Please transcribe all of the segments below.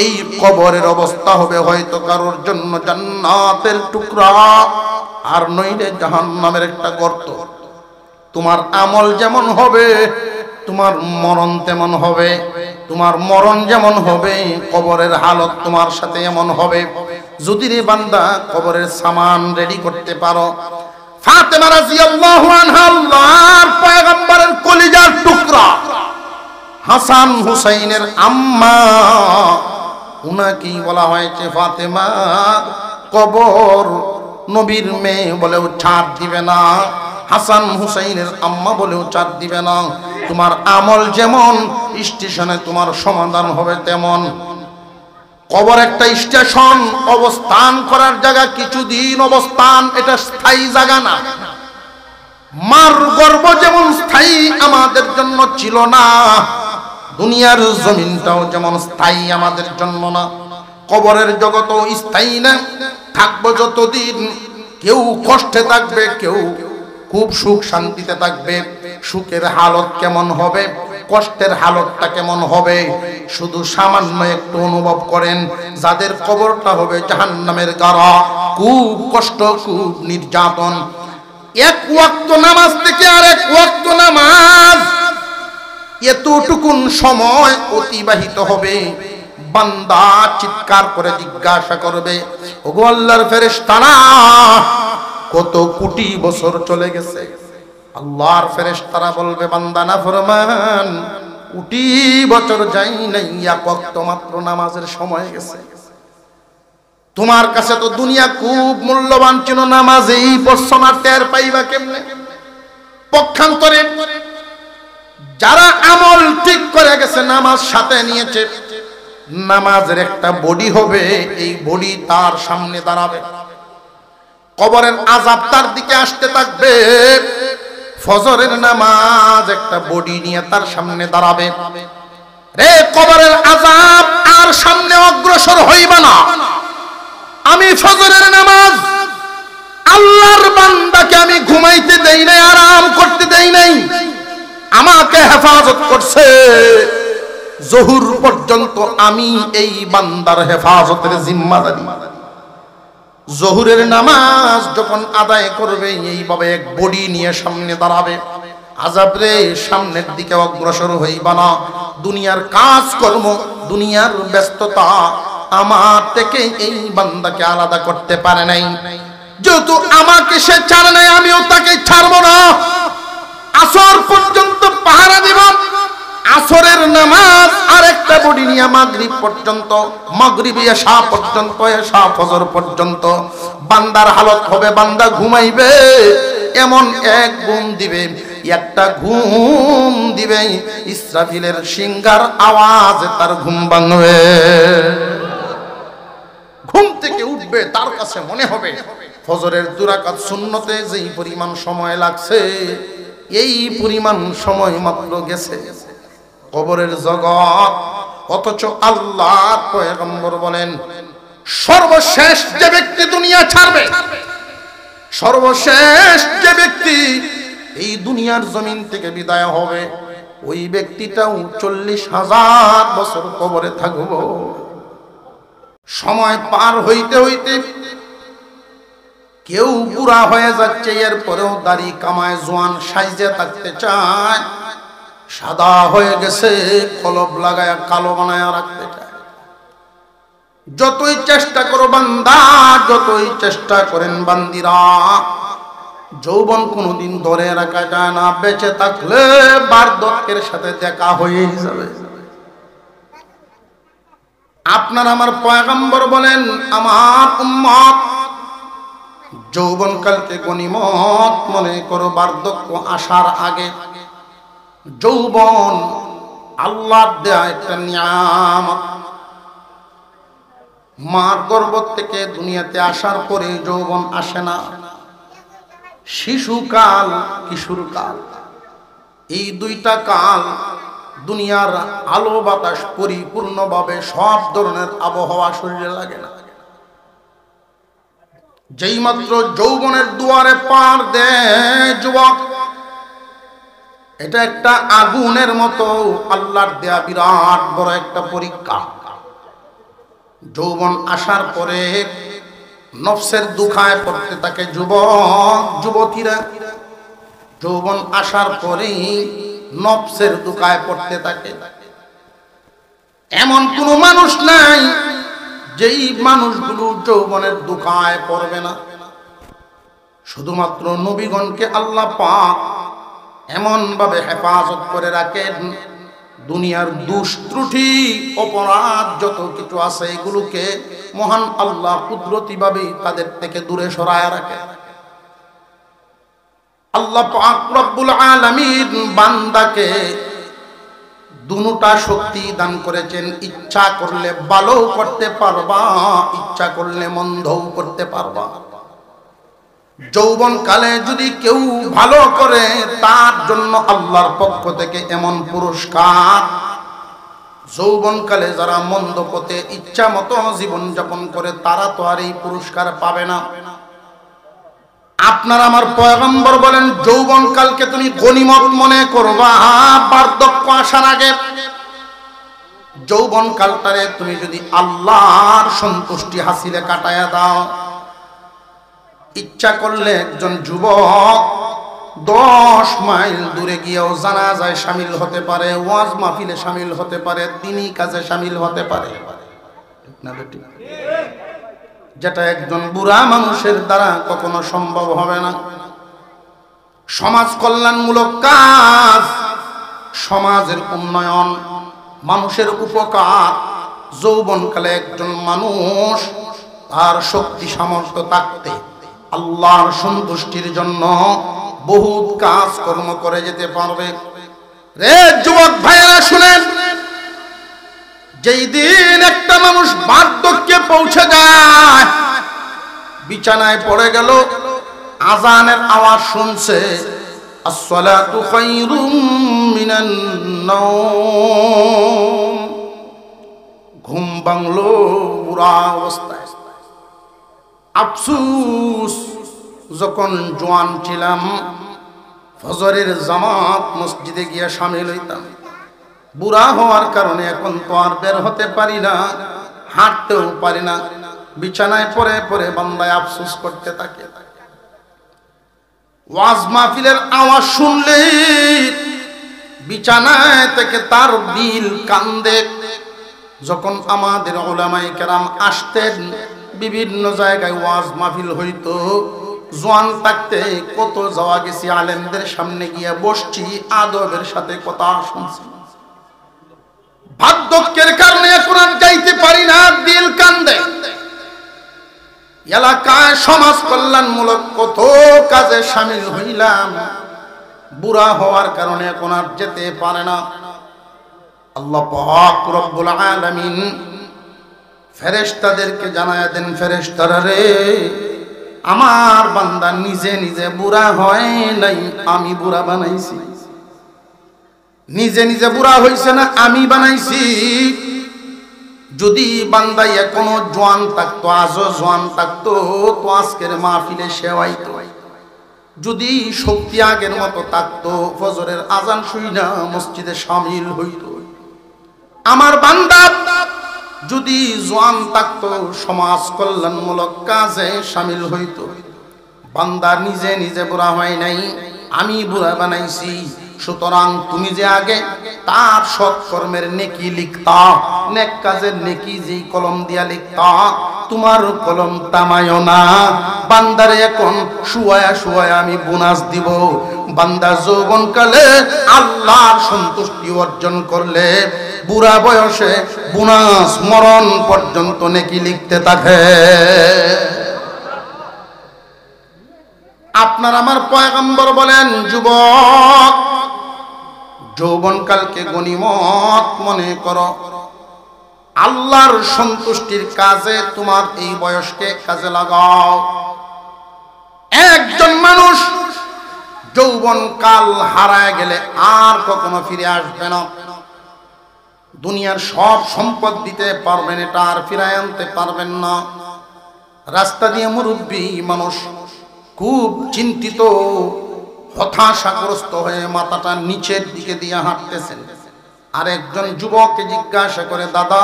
এই কবরের অবস্থা হবে হয়তো কারোর জন্য জান্নাতের টুকরা, আর নইলে জাহান্নামের একটা গর্ত। তোমার আমল যেমন হবে তোমার মরণ তেমন হবে, তোমার মরণ যেমন হবে কবরের হালত তোমার সাথে এমন হবে। যদি রে বান্দা কবরের সামান রেডি করতে পারো। ফাতেমা রাদিয়াল্লাহু আনহা আল্লাহর পয়গম্বরের কলিজার টুকরা, হাসান হুসাইনের আম্মা, উনাকেই বলা হয়েছে ফাতেমা কবর নবীর মেয়ে বলেও ছাড় দিবে না, হাসান হুসাইনের আম্মা বলেও ছাড় দিবে না। তোমার আমল যেমন স্টেশনে তোমার সমাধান হবে তেমন। কবর একটা স্টেশন, অবস্থান করার জায়গা, কিছুদিন অবস্থান, এটা স্থায়ী জায়গা না। মার গর্ভ যেমন স্থায়ী আমাদের জন্য ছিল না, দুনিয়ার জমিনটাও যেমন স্থায়ী আমাদের জন্য না, কবরের জগৎও স্থায়ী না। থাকবো যতদিন, কেউ কষ্টে থাকবে, কেউ খুব সুখ শান্তিতে থাকবে। সুখের হালত কেমন হবে, কষ্টের হালতটা কেমন হবে শুধু সামান্য একটু অনুভব করেন। যাদের কবরটা হবে জাহান্নামের গাড়া, খুব কষ্ট, খুব নির্যাতন। এক ওয়াক্ত নামাজ থেকে আরেক ওয়াক্ত নামাজ, এতটুকুন সময় অতিবাহিত হবে। বান্দা চিৎকার করে জিজ্ঞাসা করবে, ওগো আল্লাহর ফেরেশতারা, কত কোটি বছর চলে গেছে? আল্লাহর ফেরেশতারা বলবে, বান্দা নাফরমান, কোটি বছর যাই নাই, এক ওয়াক্ত মাত্র নামাজের সময় গেছে। তোমার কাছে তো দুনিয়া খুব মূল্যবান ছিল, নামাজেই পড়ছো না, টের পাইবা কেমনে? পক্ষান্তরে যারা আমল ঠিক করে গেছে, নামাজ সাথে নিয়েছে, নামাজের একটা বডি হবে, এই বডি তার সামনে দাঁড়াবে। কবরের আযাব তার দিকে আসতে থাকবে, ফজরের নামাজ একটা বডি নিয়ে তার সামনে দাঁড়াবে। রে কবরের আযাব আর সামনে অগ্রসর হইবা না। আমি ফজরের নামাজ, আল্লাহর বান্দাকে আমি ঘুমাইতে দেই নাই, আরাম করতে দেই নাই, আমাকে হেফাজত করছে জহুর পর্যন্ত। আমি এই বান্দার হেফাজতের জিম্মাদারি। জহুরের নামাজ যখন আদায় করবে, এইভাবে এক বডি নিয়ে সামনে দাঁড়াবে। আযাব রে, সামনের দিকে অগ্রসর হইবা না। দুনিয়ার কাজকর্ম, দুনিয়ার ব্যস্ততা আমার থেকে এই বান্দাকে আলাদা করতে পারে নাই। যেহেতু আমাকে সে ছাড়ে নাই, আমিও তাকে ছাড়বো না। আসর পর্যন্ত পাহারা দিব, আসরের নামাজ আরেকটা বডি নিয়ে মাগরিব পর্যন্ত, মাগরিবে এশা পর্যন্ত, এশা ফজর পর্যন্ত বান্দার হালত হবে, বান্দা ঘুমাইবে, এমন এক ঘুম দিবে, একটা ঘুম দিবে ইসরাফিলের সিংহার আওয়াজ তার ঘুম ভাঙবে। ঘুম থেকে উঠবে, তার কাছে মনে হবে ফজরের 2 রাকাত সুন্নতে যেই পরিমাণ সময় লাগছে, এই পরিমাণ সময় মাত্র গেছে কবরের জগৎ। অথচ আল্লাহর পয়গম্বর বলেন, সর্বশেষ যে ব্যক্তি দুনিয়া ছাড়বে, সর্বশেষ যে ব্যক্তি এই দুনিয়ার জমিন থেকে বিদায় হবে, ওই ব্যক্তিটাও 40,000 বছর কবরে থাকবো। সময় পার হইতে হইতে কেউ বুড়া হয়ে যাচ্ছে, এরপরেও দাড়ি কামায়, জোয়ান সাইজে থাকতে চায়, সাদা হয়ে গেছে, কলব লাগায় কালো বানায় রাখতে চায়। যতই চেষ্টা করো বান্দা, যতই চেষ্টা করেন বান্দিরা, যৌবন কোনোদিন ধরে রাখা যায় না। বেঁচে থাকলে বার্ধক্যের সাথে দেখা হয়েই যাবে। আপনার আমার পয়গম্বর বলেন, আমার উম্মত যৌবনকালকে গনিমত মনে করো, বার্ধক্য আসার আগে। যৌবন আল্লাহর দেয়া একটা নিয়ামত। মার গর্ভ থেকে দুনিয়াতে আসার পরে যৌবন আসে না। শিশুকাল, কিশোরকাল, এই দুইটা কাল দুনিয়ার আলো বাতাস পরিপূর্ণভাবে সব ধরনের আবহাওয়া শরীরে লাগে না। যেই মাত্র যৌবনের দুয়ারে পার দেয় যুবক, এটা একটা আগুনের মতো আল্লাহর দেয়া বিরাট বড় একটা পরীক্ষা। যৌবন আসার পরে নফসের দুখায় পড়তে থাকে যুবক যুবতীরা। যৌবন আসার পরেই নফসের দুখায় পড়তে থাকে। এমন কোন মানুষ নাই যেই মানুষগুলো যৌবনের দুখায় পড়বে না। শুধুমাত্র নবীগণকে আল্লাহ পাক এমন ভাবে হেফাজত করে রাখেন, দুনিয়ার দুষ্ত্রুটি অপরাধ যত কিছু আছে এগুলোকে মহান আল্লাহ কুদরতি ভাবে তাদের থেকে দূরে সরায় রাখে। আল্লাহ পাক রব্বুল আলামিন বান্দাকে দুটা শক্তি দান করেছেন। ইচ্ছা করলে ভালো করতে পারবা, ইচ্ছা করলে মন্দও করতে পারবা। যৌবন কালে যদি কেউ ভালো করে তার জন্য আল্লাহর পক্ষ থেকে এমন পুরস্কার। যৌবন কালে যারা মন্দ পথে ইচ্ছা মতো জীবন যাপন করে তারা তো আর এই পুরস্কার পাবে না। আপনার আমার পয়গম্বর বলেন যৌবন কালকে তুমি গনিমত মনে করবা বার্ধক্য আসার আগে। যৌবন কালটারে তুমি যদি আল্লাহর সন্তুষ্টি হাসিলে কাটায়া দাও। ইচ্ছা করলে একজন যুবক 10 মাইল দূরে গিয়েও জানাজায় শামিল হতে পারে, ওয়াজ মাহফিলে শামিল হতে পারে, দ্বীনি কাজে শামিল হতে পারে, যেটা একজন বুড়া মানুষের দ্বারা কখনো সম্ভব হবে না। সমাজ কল্যাণমূলক কাজ, সমাজের উন্নয়ন, মানুষের উপকার, যৌবনকালে একজন মানুষ তার শক্তি সামর্থ্য থাকতে আল্লাহর সন্তুষ্টির জন্য বহুত কাজ কর্ম করে যেতে পারবে। রে যুবক ভাইরা শুনেন, যেই দিন একটা মানুষ বার্ধক্যে পৌঁছে যায়, বিছানায় পড়ে গেল, আজানের আওয়াজ শুনছে, আসসালাতু খায়রুম মিনান নাওম, ঘুম ভাঙলো পুরা অবস্থায়। আফসোস, যখন জোয়ান ছিলাম ফজরের জামাত মসজিদে গিয়ে শামিল হইতাম। বুড়া হওয়ার কারণে এখন তো আর বের হতে পারি না, হাঁটতেও পারি না। বিছানায় পড়ে পড়ে বান্দায় আফসোস করতে থাকে। ওয়াজ মাহফিলের আওয়াজ শুনলে বিছানায় থেকে তার দিল কান্দে। যখন আমাদের উলামায়ে কেরাম আসতেন, বিভিন্ন জায়গায় ওয়াজ মাহফিল হইতো, জোয়ান থাকতে কত যাওয়া গেছি, আলেমদের সামনে গিয়ে বসছি, আদবের সাথে কথা শুনছি। বার্ধক্যের কারণে এখন আর যাইতে পারি না, দিল কান্দে। এলাকায় সমাজ কল্যাণমূলক কত কাজে শামিল হইলাম, বুড়া হওয়ার কারণে এখন আর যেতে পারে না। আল্লাহ পাক রব্বুল আলামিন ফেরেশতাদেরকে জানায়া দেন, ফেরেশতারা রে, আমার বান্দা নিজে নিজে বুড়া হয় নাই, আমি বুড়া বানাইছি। নিজে নিজে বুড়া হইছে না, আমি বানাইছি। যদি বান্দা এখনো জোয়ান থাকতো, আজও জোয়ান থাকতো, তো আজকের মাহফিলে সেওয়াইতো। যদি শক্তি আগের মতো থাকতো, ফজরের আজান শুইনা মসজিদে শামিল হইতো। আমার বান্দা যদি জোয়ান থাকতো, সমাজ কল্যাণমূলক কাজে শামিল হইতো। বান্দা নিজে নিজে বুড়া হয় নাই, আমি বুড়া বানাইছি। সুতরাং তুমি যে আগে তার সৎ কর্মের নেকি লিখতা, নেক কাজের নেকি যেই কলম দিয়া লিখতা, তোমার কলম তামায়ও না। বান্দারে এখন শুয়ায়া শুয়ায়া আমি বোনাস দিব। বান্দা যৌবনকালে আল্লাহর সন্তুষ্টি অর্জন করলে বুড়া বয়সে বোনাস মরণ পর্যন্ত নেকি লিখতে থাকে। আপনার আমার পয়গম্বর বলেন, যুবক, যৌবনকালকে গনিমত মনে করো, আল্লাহর সন্তুষ্টির কাজে তোমার এই বয়সকে কাজে লাগাও। একজন মানুষ যৌবনকাল হারায় গেলে আর কখনো ফিরে আসবে না। দুনিয়ার সব সম্পদ দিতে পারবেন, এটা আর ফিরায় আনতে পারবেন না। রাস্তা দিয়ে মুরব্বী মানুষ খুব চিন্তিত হতাশাগ্রস্ত হয়ে মাথাটা নিচের দিকে দিয়ে হাঁটতেছেন। আর একজন যুবককে জিজ্ঞাসা করে, দাদা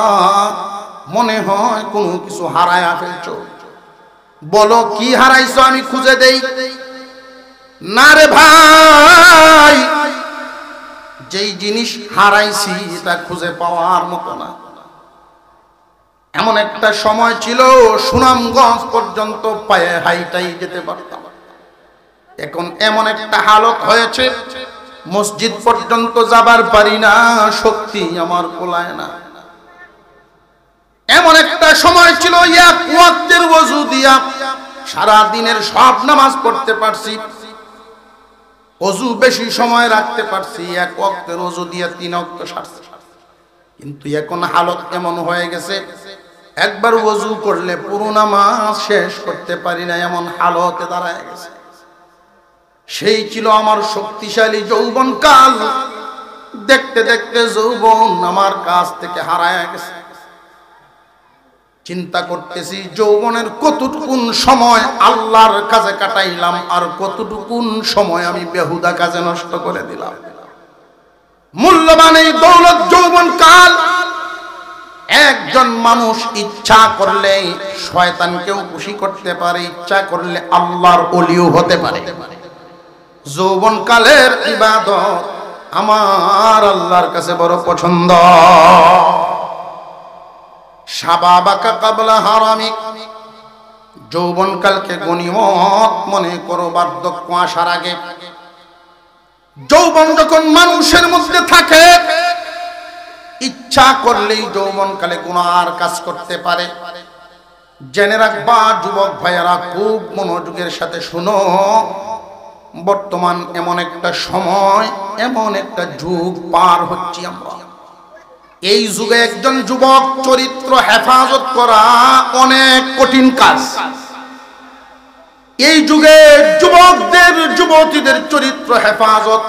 মনে হয় কোনো কিছু হারায়া ফেলছো, বলো কি হারাইছো আমি খুঁজে দেই। না রে ভাই, যেই জিনিস হারাইছি তা খুঁজে পাওয়ার মতো না। এমন একটা সময় ছিল সুনামগঞ্জ পর্যন্ত পায়ে হাইটাই যেতে পারতাম, এখন এমন একটা হালত হয়েছে মসজিদ পর্যন্ত যাবার পারি না, শক্তি আমার কোলায় না। এমন একটা সময় ছিল এক ওয়াক্তের ওযু দিয়া সারা দিনের সব নামাজ পড়তে পারছি, ওযু বেশি সময় রাখতে পারছি, এক ওয়াক্তের ওযু দিয়া 3 ওয়াক্ত সারছি। কিন্তু এখন হালত এমন হয়ে গেছে, একবার ওযু করলে পুরো নামাজ শেষ করতে পারি না, এমন হালতে দাঁড়ায় গেছে। সেই ছিল আমার শক্তিশালী যৌবন কাল, দেখতে দেখতে যৌবন আমার কাছ থেকে হারায় গেছে। চিন্তা করতেছি যৌবনের কতটুকুন সময় আল্লাহর কাছে কাটাইলাম আর কতটুকুন সময় আমি বেহুদা কাজে নষ্ট করে দিলাম। মূল্যবান এই দৌলত যৌবন কাল, একজন মানুষ ইচ্ছা করলে শয়তানকেও খুশি করতে পারে, ইচ্ছা করলে আল্লাহর ওলিও হতে পারে। যৌবন কালের ইবাদত আমার আল্লাহর কাছে বড় পছন্দ। শাবাবাকা কাবলা হারামিক, যৌবন কালকে গনিমত মনে করো বার্ধক্য আসার আগে। যৌবন যখন মানুষের মধ্যে থাকে, ইচ্ছা করলেই যৌবন কালে গুনার কাজ করতে পারে। জেনে রাখবা যুবক ভাইয়েরা, খুব মনোযোগের সাথে শুনো, বর্তমান এমন একটা সময়, এমন একটা যুগ পার হচ্ছি আমরা। এই যুগে একজন যুবক চরিত্র হেফাজত করা অনেক কঠিন কাজ। এই যুগে যুবকদের যুবতীদের চরিত্র হেফাজত,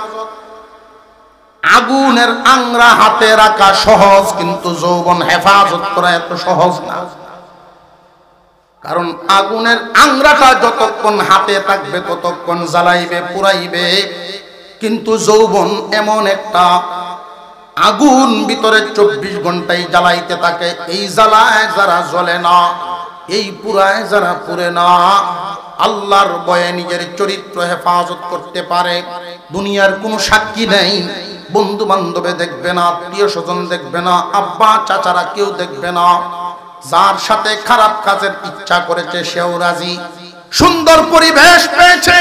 আগুনের আংরা হাতে রাখা সহজ, কিন্তু যৌবন হেফাজত করা এত সহজ না। কারণ আগুনের আংরাটা যতক্ষণ হাতে থাকবে ততক্ষণ জ্বালাইবে, পুরাইবে, কিন্তু যৌবন এমন একটা আগুন ভিতরে 24 ঘন্টাই জ্বালাইতে থাকে। এই জ্বালায় যারা জ্বলে না, এই পুরায় যারা পুরে না, আল্লাহর ভয়ে নিজের চরিত্র হেফাজত করতে পারে। দুনিয়ার কোনো সাক্ষী নেই, বন্ধু বান্ধবে দেখবে না, আত্মীয় স্বজন দেখবে না, আব্বা চাচারা কেউ দেখবে না। যার সাথে খারাপ কাজের ইচ্ছা করেছে সেও রাজি। সুন্দর পরিবেশ পেয়েছে,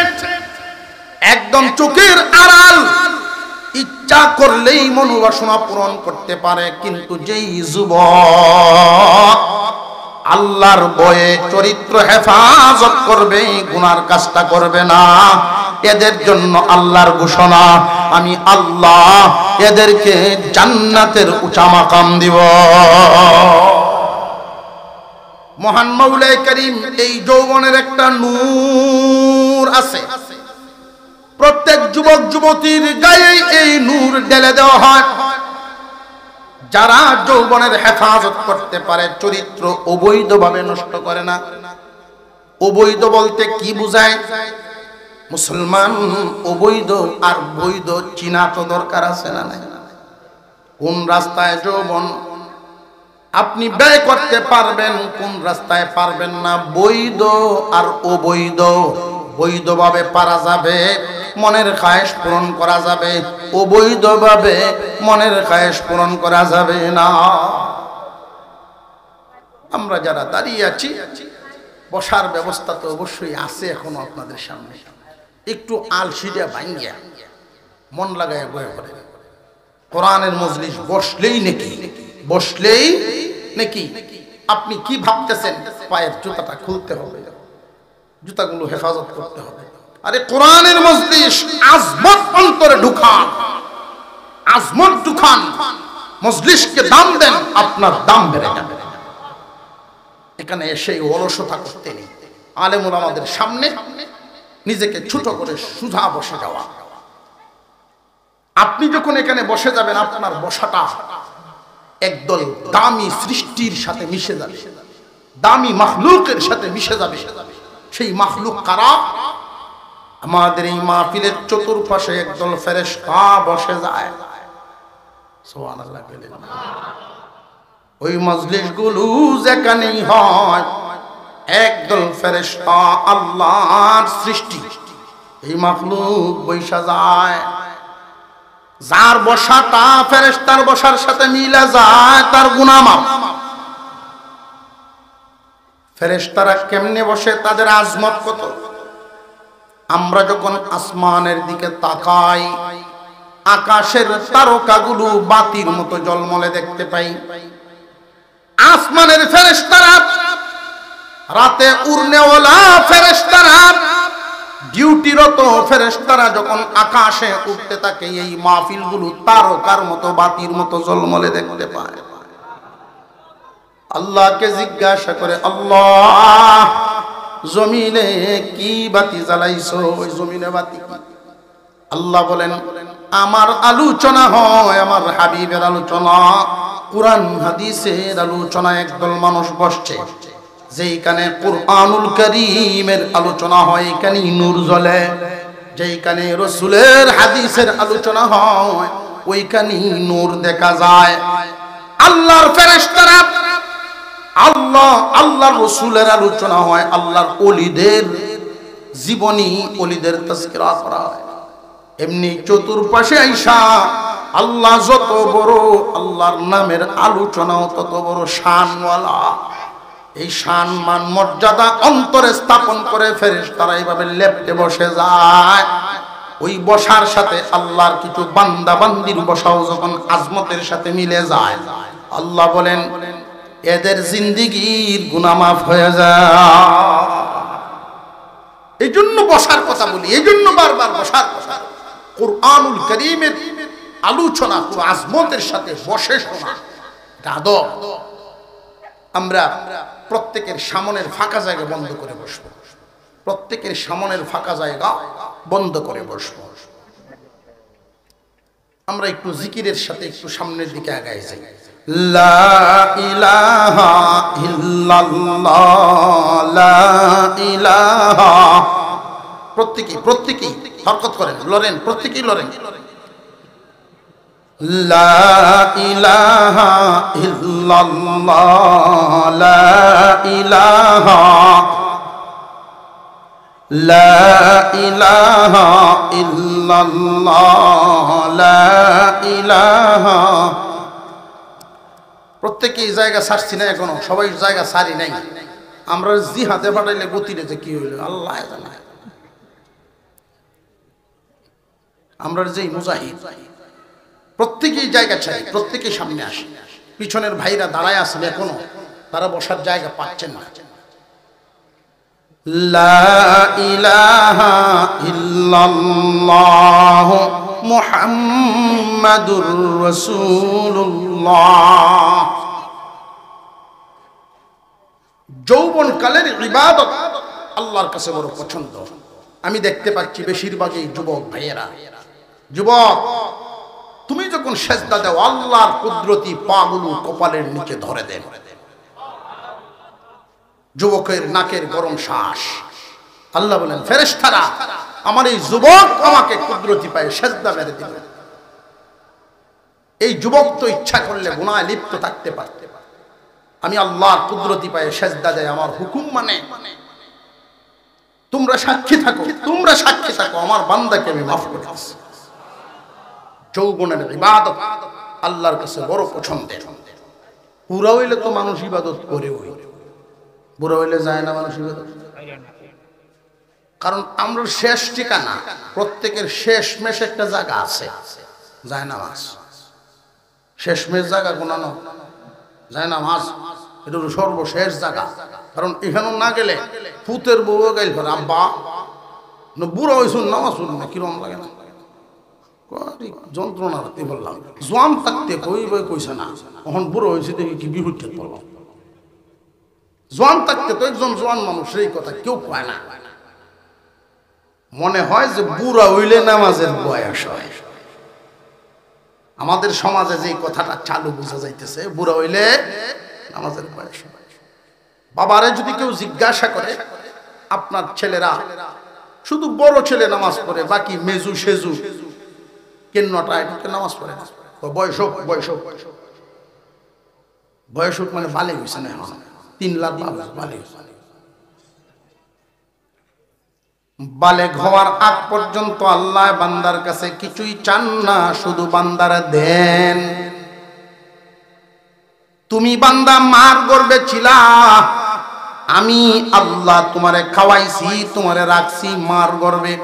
একদম চোখের আড়াল, ইচ্ছা করলেই মনোবাসনা পূরণ করতে পারে। কিন্তু যেই যুবক আল্লাহর ভয়ে চরিত্র হেফাজত করবে, গুনার কাজটা করবে না, এদের জন্য আল্লাহর ঘোষণা, আমি আল্লাহ এদেরকে জান্নাতের উঁচা মাকাম দিব। মহান মৌলাই করিম এই যৌবনের একটা নূর আছে, প্রত্যেক যুবক যুবতীর গায়ে এই নূর ঢেলে দেওয়া হয়। যারা যৌবনের হেফাজত করতে পারে, চরিত্র অবৈধভাবে নষ্ট করে না। অবৈধ বলতে কি বুঝায়? মুসলমান অবৈধ আর বৈধ চিনা তো দরকার আছে না? কোন রাস্তায় যৌবন আপনি ব্যয় করতে পারবেন, কোন রাস্তায় পারবেন না। বৈধ আর অবৈধ, বৈধভাবে পারা যাবে, মনের খায়েশ পূরণ করা যাবে, অবৈধভাবে মনের খায়েশ পূরণ করা যাবে না। আমরা যারা দাঁড়িয়ে আছি, বসার ব্যবস্থা তো অবশ্যই আছে এখনো আপনাদের সামনে। একটু আলসিটা ভাঙ্গিয়া মন লাগায় বয়ে পড়ে। কোরআনের মজলিস বসলেই নাকি, বসলেই নাকি। আপনি কি ভাবতেছেন? পায়ের জুতাটা খুলতে হবে, জুতাগুলো হেফাজত করতে হবে। আরে কোরআনের মজলিস, আজমত অন্তরে ঢুকান, আজমত ঢুকান, মজলিসকে দাম দেন, আপনার দাম বেড়ে যাবে। এখানে এসে অলসতা করতে নেই। আলেম ওলামাদের সামনে নিজেকে ছোট করে সুধা বসে যাওয়া। আপনি যখন এখানে বসে যাবেন, আপনার বসাটা একদল দামি সৃষ্টির সাথে মিশে যাবে, দামি মাখলুকের সাথে মিশে যাবে। সেই মাখলুক কারা? আমাদের এই মাহফিলের চতুর্পাশে একদল ফেরেশতা বসে যায়। সুবহানাল্লাহ বলেন। ওই মজলিসগুলো যেখানেই হয় একদল ফেরেশতা আল্লাহর সৃষ্টি এই মাখলুক বৈশা যায়। যার বসাটা ফেরেশতার বসার সাথে মিলে যায় তার গুনাহ মাফ। ফেরেশতারা কেমনে বসে, তাদের আজমত কত। আমরা যখন আসমানের দিকে তাকাই আকাশের তারকাগুলো বাতির মতো ঝলমলে দেখতে পাই। আসমানের ফেরেশতারা, রাতে উড়নেওয়ালা ফেরেশতারা, ডিউটিরত ফেরেশতারা যখন আকাশে উঠতে থাকে এই মাহফিলগুলো তারকার মতো বাতির মতো ঝলমলে দেখতে পায়। আল্লাহকে জিজ্ঞাসা করে, আল্লাহ জমিনে কি বাতি জ্বালাইছো? ওই জমিনে বাতি কি? আল্লাহ বলেন, আমার আলোচনা হয়, আমার হাবিবের আলোচনা, কুরআন হাদিসের আলোচনা। একদল মানুষ বসছে যেইখানে কুরআনুল কারীমের আলোচনা হয় এখানে নূর জ্বলে, যেইখানে রাসূলের হাদিসের আলোচনা হয় ওইখানে নূর দেখা যায়। আল্লাহর ফেরেশতারা আল্লাহর রাসূলের আলোচনা হয়, আল্লাহর ওলিদের জীবনী, ওলিদের তাজকিরা করা হয়। এমনি চতুর্পাশে আইসা আল্লাহ যত বড়, আল্লাহর নামের আলোচনাও তত বড় শানওয়ালা। এই সম্মান মর্যাদা অন্তরে স্থাপন করে ফেরেশতারা এইভাবে লেপ্টে বসে যায়। ওই বসার সাথে আল্লাহর কিছু বান্দা বান্দির বসাও যখন আজমতের সাথে মিলে যায়, আল্লাহ বলেন এদের জিন্দেগীর গুনাহ মাফ হয়ে যায়। এই জন্য বসার কথা বলি, এই জন্য বারবার বসার কথা। কুরআনুল কারীমের আলোচনা পুরো আজমতের সাথে বসে শোনা আদব। আমরা প্রত্যেকের সামনের ফাঁকা জায়গা বন্ধ করে বসবো, প্রত্যেকের সামনের ফাঁকা জায়গা বন্ধ করে বসবো। আমরা একটু জিকিরের সাথে একটু সামনের দিকে আগায় যাই। লা ইলাহা ইল্লাল্লাহ, লা ইলাহা। প্রত্যেকেই হরকত করেন, লড়েন, প্রত্যেকেই লড়েন। লা ইলাহা ইল্লাল্লাহ, লা ইলাহা, লা ইলাহা ইল্লাল্লাহ, লা ইলাহা। প্রত্যেকেই জায়গা ছাড়ছি না এখনো, সবাই জায়গা ছাড়ি নাই। আমরা জিহাদে পাঠাইলে গতিরে যে কি হইল আল্লাহ জানে। আমরা যেই মুজাহিদ প্রত্যেকেই জায়গা চাই, প্রত্যেকেই সামনে আসে। পিছনের ভাইরা দাঁড়ায় আসলে এখনো তারা বসার জায়গা পাচ্ছেন না। লা ইলাহা ইল্লাল্লাহ মুহাম্মাদুর রাসূলুল্লাহ। যৌবনকালের ইবাদত আল্লাহর কাছে বড় পছন্দ। আমি দেখতে পাচ্ছি বেশিরভাগই যুবক ভাইয়েরা, যুবক তুমি যখন সেজদা দাও আল্লাহর কুদরতি পাগুলো কপালের নিচে ধরে দেন। যুবকের নাকের গরম শ্বাস। আল্লাহ বলেন ফেরেশতারা আমার এই যুবক আমাকে কুদরতি পায়ে সেজদা মেরে দিল। এই যুবক তো ইচ্ছা করলে গুনাহে লিপ্ত থাকতে পারত, আমি আল্লাহর কুদরতি পায়ে সেজদা দেয় আমার হুকুম মানে। তোমরা সাক্ষী থাকো, তোমরা সাক্ষী থাকো আমার বান্দাকে আমি মাফ করে দিয়েছি। যৌবনের ইবাদত আল্লাহর কাছে বড় পছন্দের। পুরা হইলে তো মানুষ ইবাদত করে, বুড়া হইলে যায় না মানুষ ইবাদত। কারণ আমরা শেষ ঠিকানা, প্রত্যেকের শেষ মেশ একটা জায়গা আছে, যায় না মাস শেষ মেশ জায়গা কোনানো যায় না মাস, এটা হলো সর্বশেষ জায়গা। কারণ এখানেও না গেলে পুতের বউ গাইল করে আব্বা বুড়া হয়েছুন নামাজ পড়ুন না, কিরম লাগে না যন্ত্রণা রাখতে বললাম। জোয়ান থাকতে কই বই কইছে না, এখন বুড়ো হয়েছে দেখি কি বিহুঠে বললাম। জোয়ান থাকতে তো একজন জোয়ান মানুষ এই কথা কেউ কয় না। মনে হয় যে বুড়া হইলে নামাজের বয়স হয়। আমাদের সমাজে যে কথাটা চালু বোঝা যাইতেছে বুড়া হইলে নামাজের বয়স হয়। বাবারে যদি কেউ জিজ্ঞাসা করে আপনার ছেলেরা শুধু বড় ছেলে নামাজ পড়ে, বাকি মেজু সেজু কেন্নটা এটা নামাজ পড়ে না। বয়স হোক বয়স হোক বয়স হোক মানে বালে হয়েছে না, 3 লাখ বালে বালেগ হওয়ার আগ পর্যন্ত আল্লাহ বান্দার কাছে কিছুই চান না, শুধু বান্দারা দেন। তুমি বান্দা মার গর্ভে ছিলা, আমি আল্লাহ তোমারে খাওয়াইছি, তোমারে রাখছি মার গর্ভে।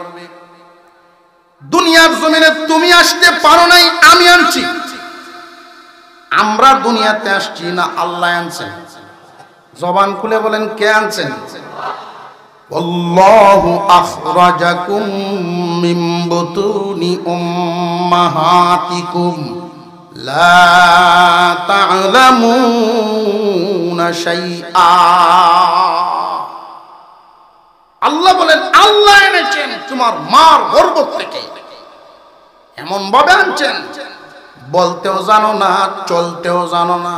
দুনিয়ার জমিনে তুমি আসতে পারো নাই, আমি আনছি। আমরা দুনিয়াতে আসছি না, আল্লাহ আনছেন। জবান খুলে বলেন কে আনছেন? আল্লাহু আখরাজাকুম মিন বুতুনি উম্মাহাতিকুম লা তা'লামুনা শাইআ। আল্লাহ বলেন আল্লাহ এনেছেন তোমার মার গর্ভ থেকে, এমন ভাবে আনছেন বলতেও জানো না, চলতেও জানো না,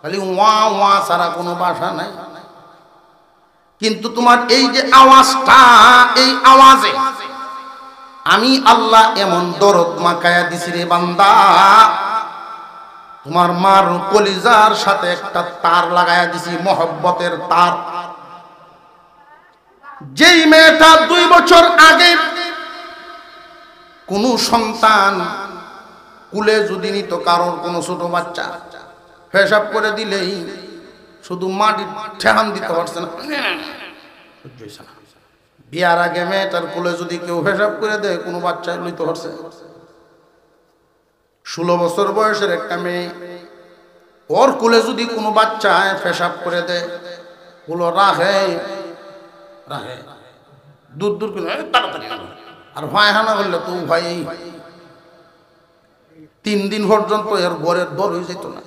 খালি ওয়া ওয়া ছাড়া কোনো ভাষা নাই। কিন্তু তোমার এই যে আওয়াজটা, এই আওয়াজে আমি আল্লাহ এমন দরদ মাখায়া দিছি রে বান্দা, তোমার মার কলিজার সাথে একটা তার লাগায়া দিছি, মহব্বতের তার। যেই মেয়েটা 2 বছর আগে কোন সন্তান কুলে যদি নিত, কারোর কোনো ছোট বাচ্চা পেশাব করে দিলেই শুধু মাটি ঠেহান দিতে পারছে না, বিয়ার আগে মেয়েটার কুলে যদি কেউ পেশাব করে দেয়, কোনো বাচ্চা লইতে পারছে। 16 বছর বয়সের একটা মেয়ে, ওর কুলে যদি কোনো বাচ্চা পেশাব করে দেয়, কুলো রাখে রাখে দূর দূর করে তাড়াতাড়ি, আর ভাইহানা করলে তো ভাই 3 দিন পর্যন্ত এর ঘরের দর হয়ে যেত না।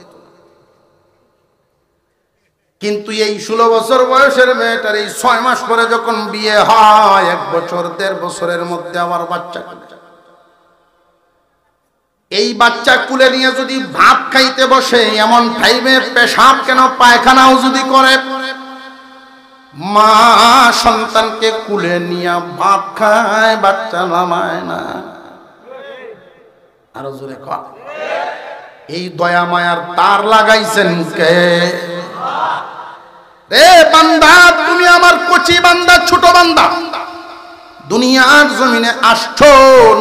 কিন্তু এই 16 বছর বয়সের মেয়েটার এই 6 মাস পরে যখন বিয়ে হয়, 1 বছর 1.5 বছরের মধ্যে আমার বাচ্চা, এই বাচ্চা কুলে নিয়ে যদি ভাত খাইতে বসে, এমন টাইমে পেশাব কেন পায়খানাও যদি করে, মা সন্তানকে কুলে নিয়ে ভাত খায়, বাচ্চা নামায় না। আরো জোরে কর। এই দয়া মায়ার তার লাগাইছেন কে? রে বান্দা, তুমি আমার কচি বান্দা, ছোট বান্দা, দুনিয়ার জমিনে আসছো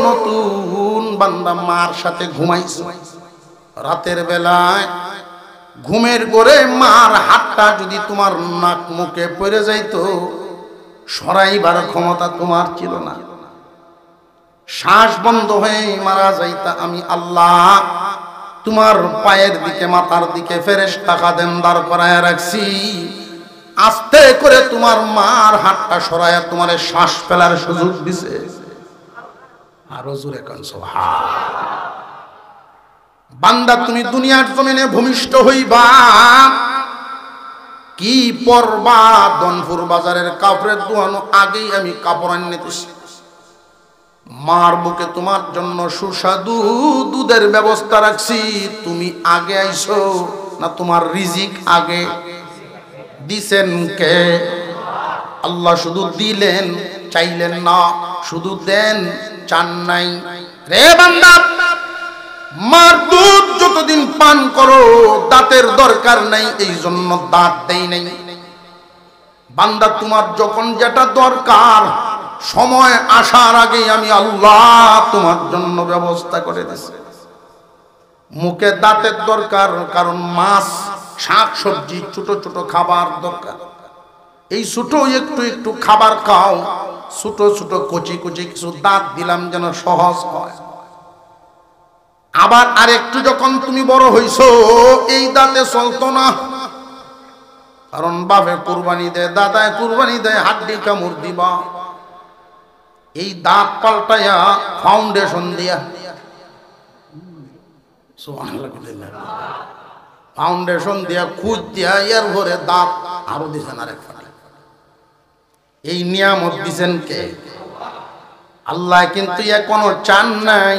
নতুন বান্দা, মার সাথে ঘুমাইছো। রাতের বেলায় ঘুমের ঘরে মার হাতটা যদি তোমার নাক মুখে পড়ে যাইতো, সরাইবার ক্ষমতা তোমার ছিল না, শ্বাস বন্ধ হয়ে মারা যাইতা। আমি আল্লাহ তোমার পায়ের দিকে, মাথার দিকে ফেরেশতা খাদেম দাঁড় করায় রাখছি, আস্তে করে তোমার মার হাতটা সরাইয়া তোমার শ্বাস ফেলার সুযোগ দিছে। আরো জোরে কান সুবহানাল্লাহ। বান্দা, তুমি দুনিয়ার জমিনে ভূমিষ্ঠ হইবা, কি পরবা? দনপুর বাজারের কাপড়ের দোকানো আগেই আমি কাপড় আনিতেছি। মার বুকে তোমার জন্য সুস্বাদু দুধের ব্যবস্থা রাখছি, তুমি আগে আইছো না তোমার রিজিক আগে? দিছেন কে? আল্লাহ শুধু দিলেন, চাইলেন না, শুধু দেন, চান নাই। রে বান্দা, মার দুধ যতদিন পান করো, দাঁতের দরকার নাই, এই জন্য দাঁত দেই নাই। বান্দা, তোমার যখন যেটা দরকার, সময় আসার আগে আমি আল্লাহ তোমার জন্য ব্যবস্থা করে দিছি। মুখে দাঁতের দরকার, কারণ মাছ, শাক সবজি, ছোট ছোট খাবার দরকার। এই ছোট একটু একটু খাবার খাও, ছোট ছোট কচি কচি কিছু দাঁত দিলাম যেন সহজ হয়। আবার আরেকটু যখন তুমি বড় হইছো, এই দাঁতে চলতো না, কারণ বাপে কুরবানি দেয়, দাদায় কুরবানি দেয়, হাড্ডি কামড় দিবা। এই দাঁত পাল্টাইয়া ফাউন্ডেশন দিয়া, ফাউন্ডেশন দিয়া, খুঁজ দিয়া, এর ভরে দাঁত আরো দিছেন আরেক ফাটে। এই নিয়ামত দিছেন কে? আল্লাহ। কিন্তু এখনো চান নাই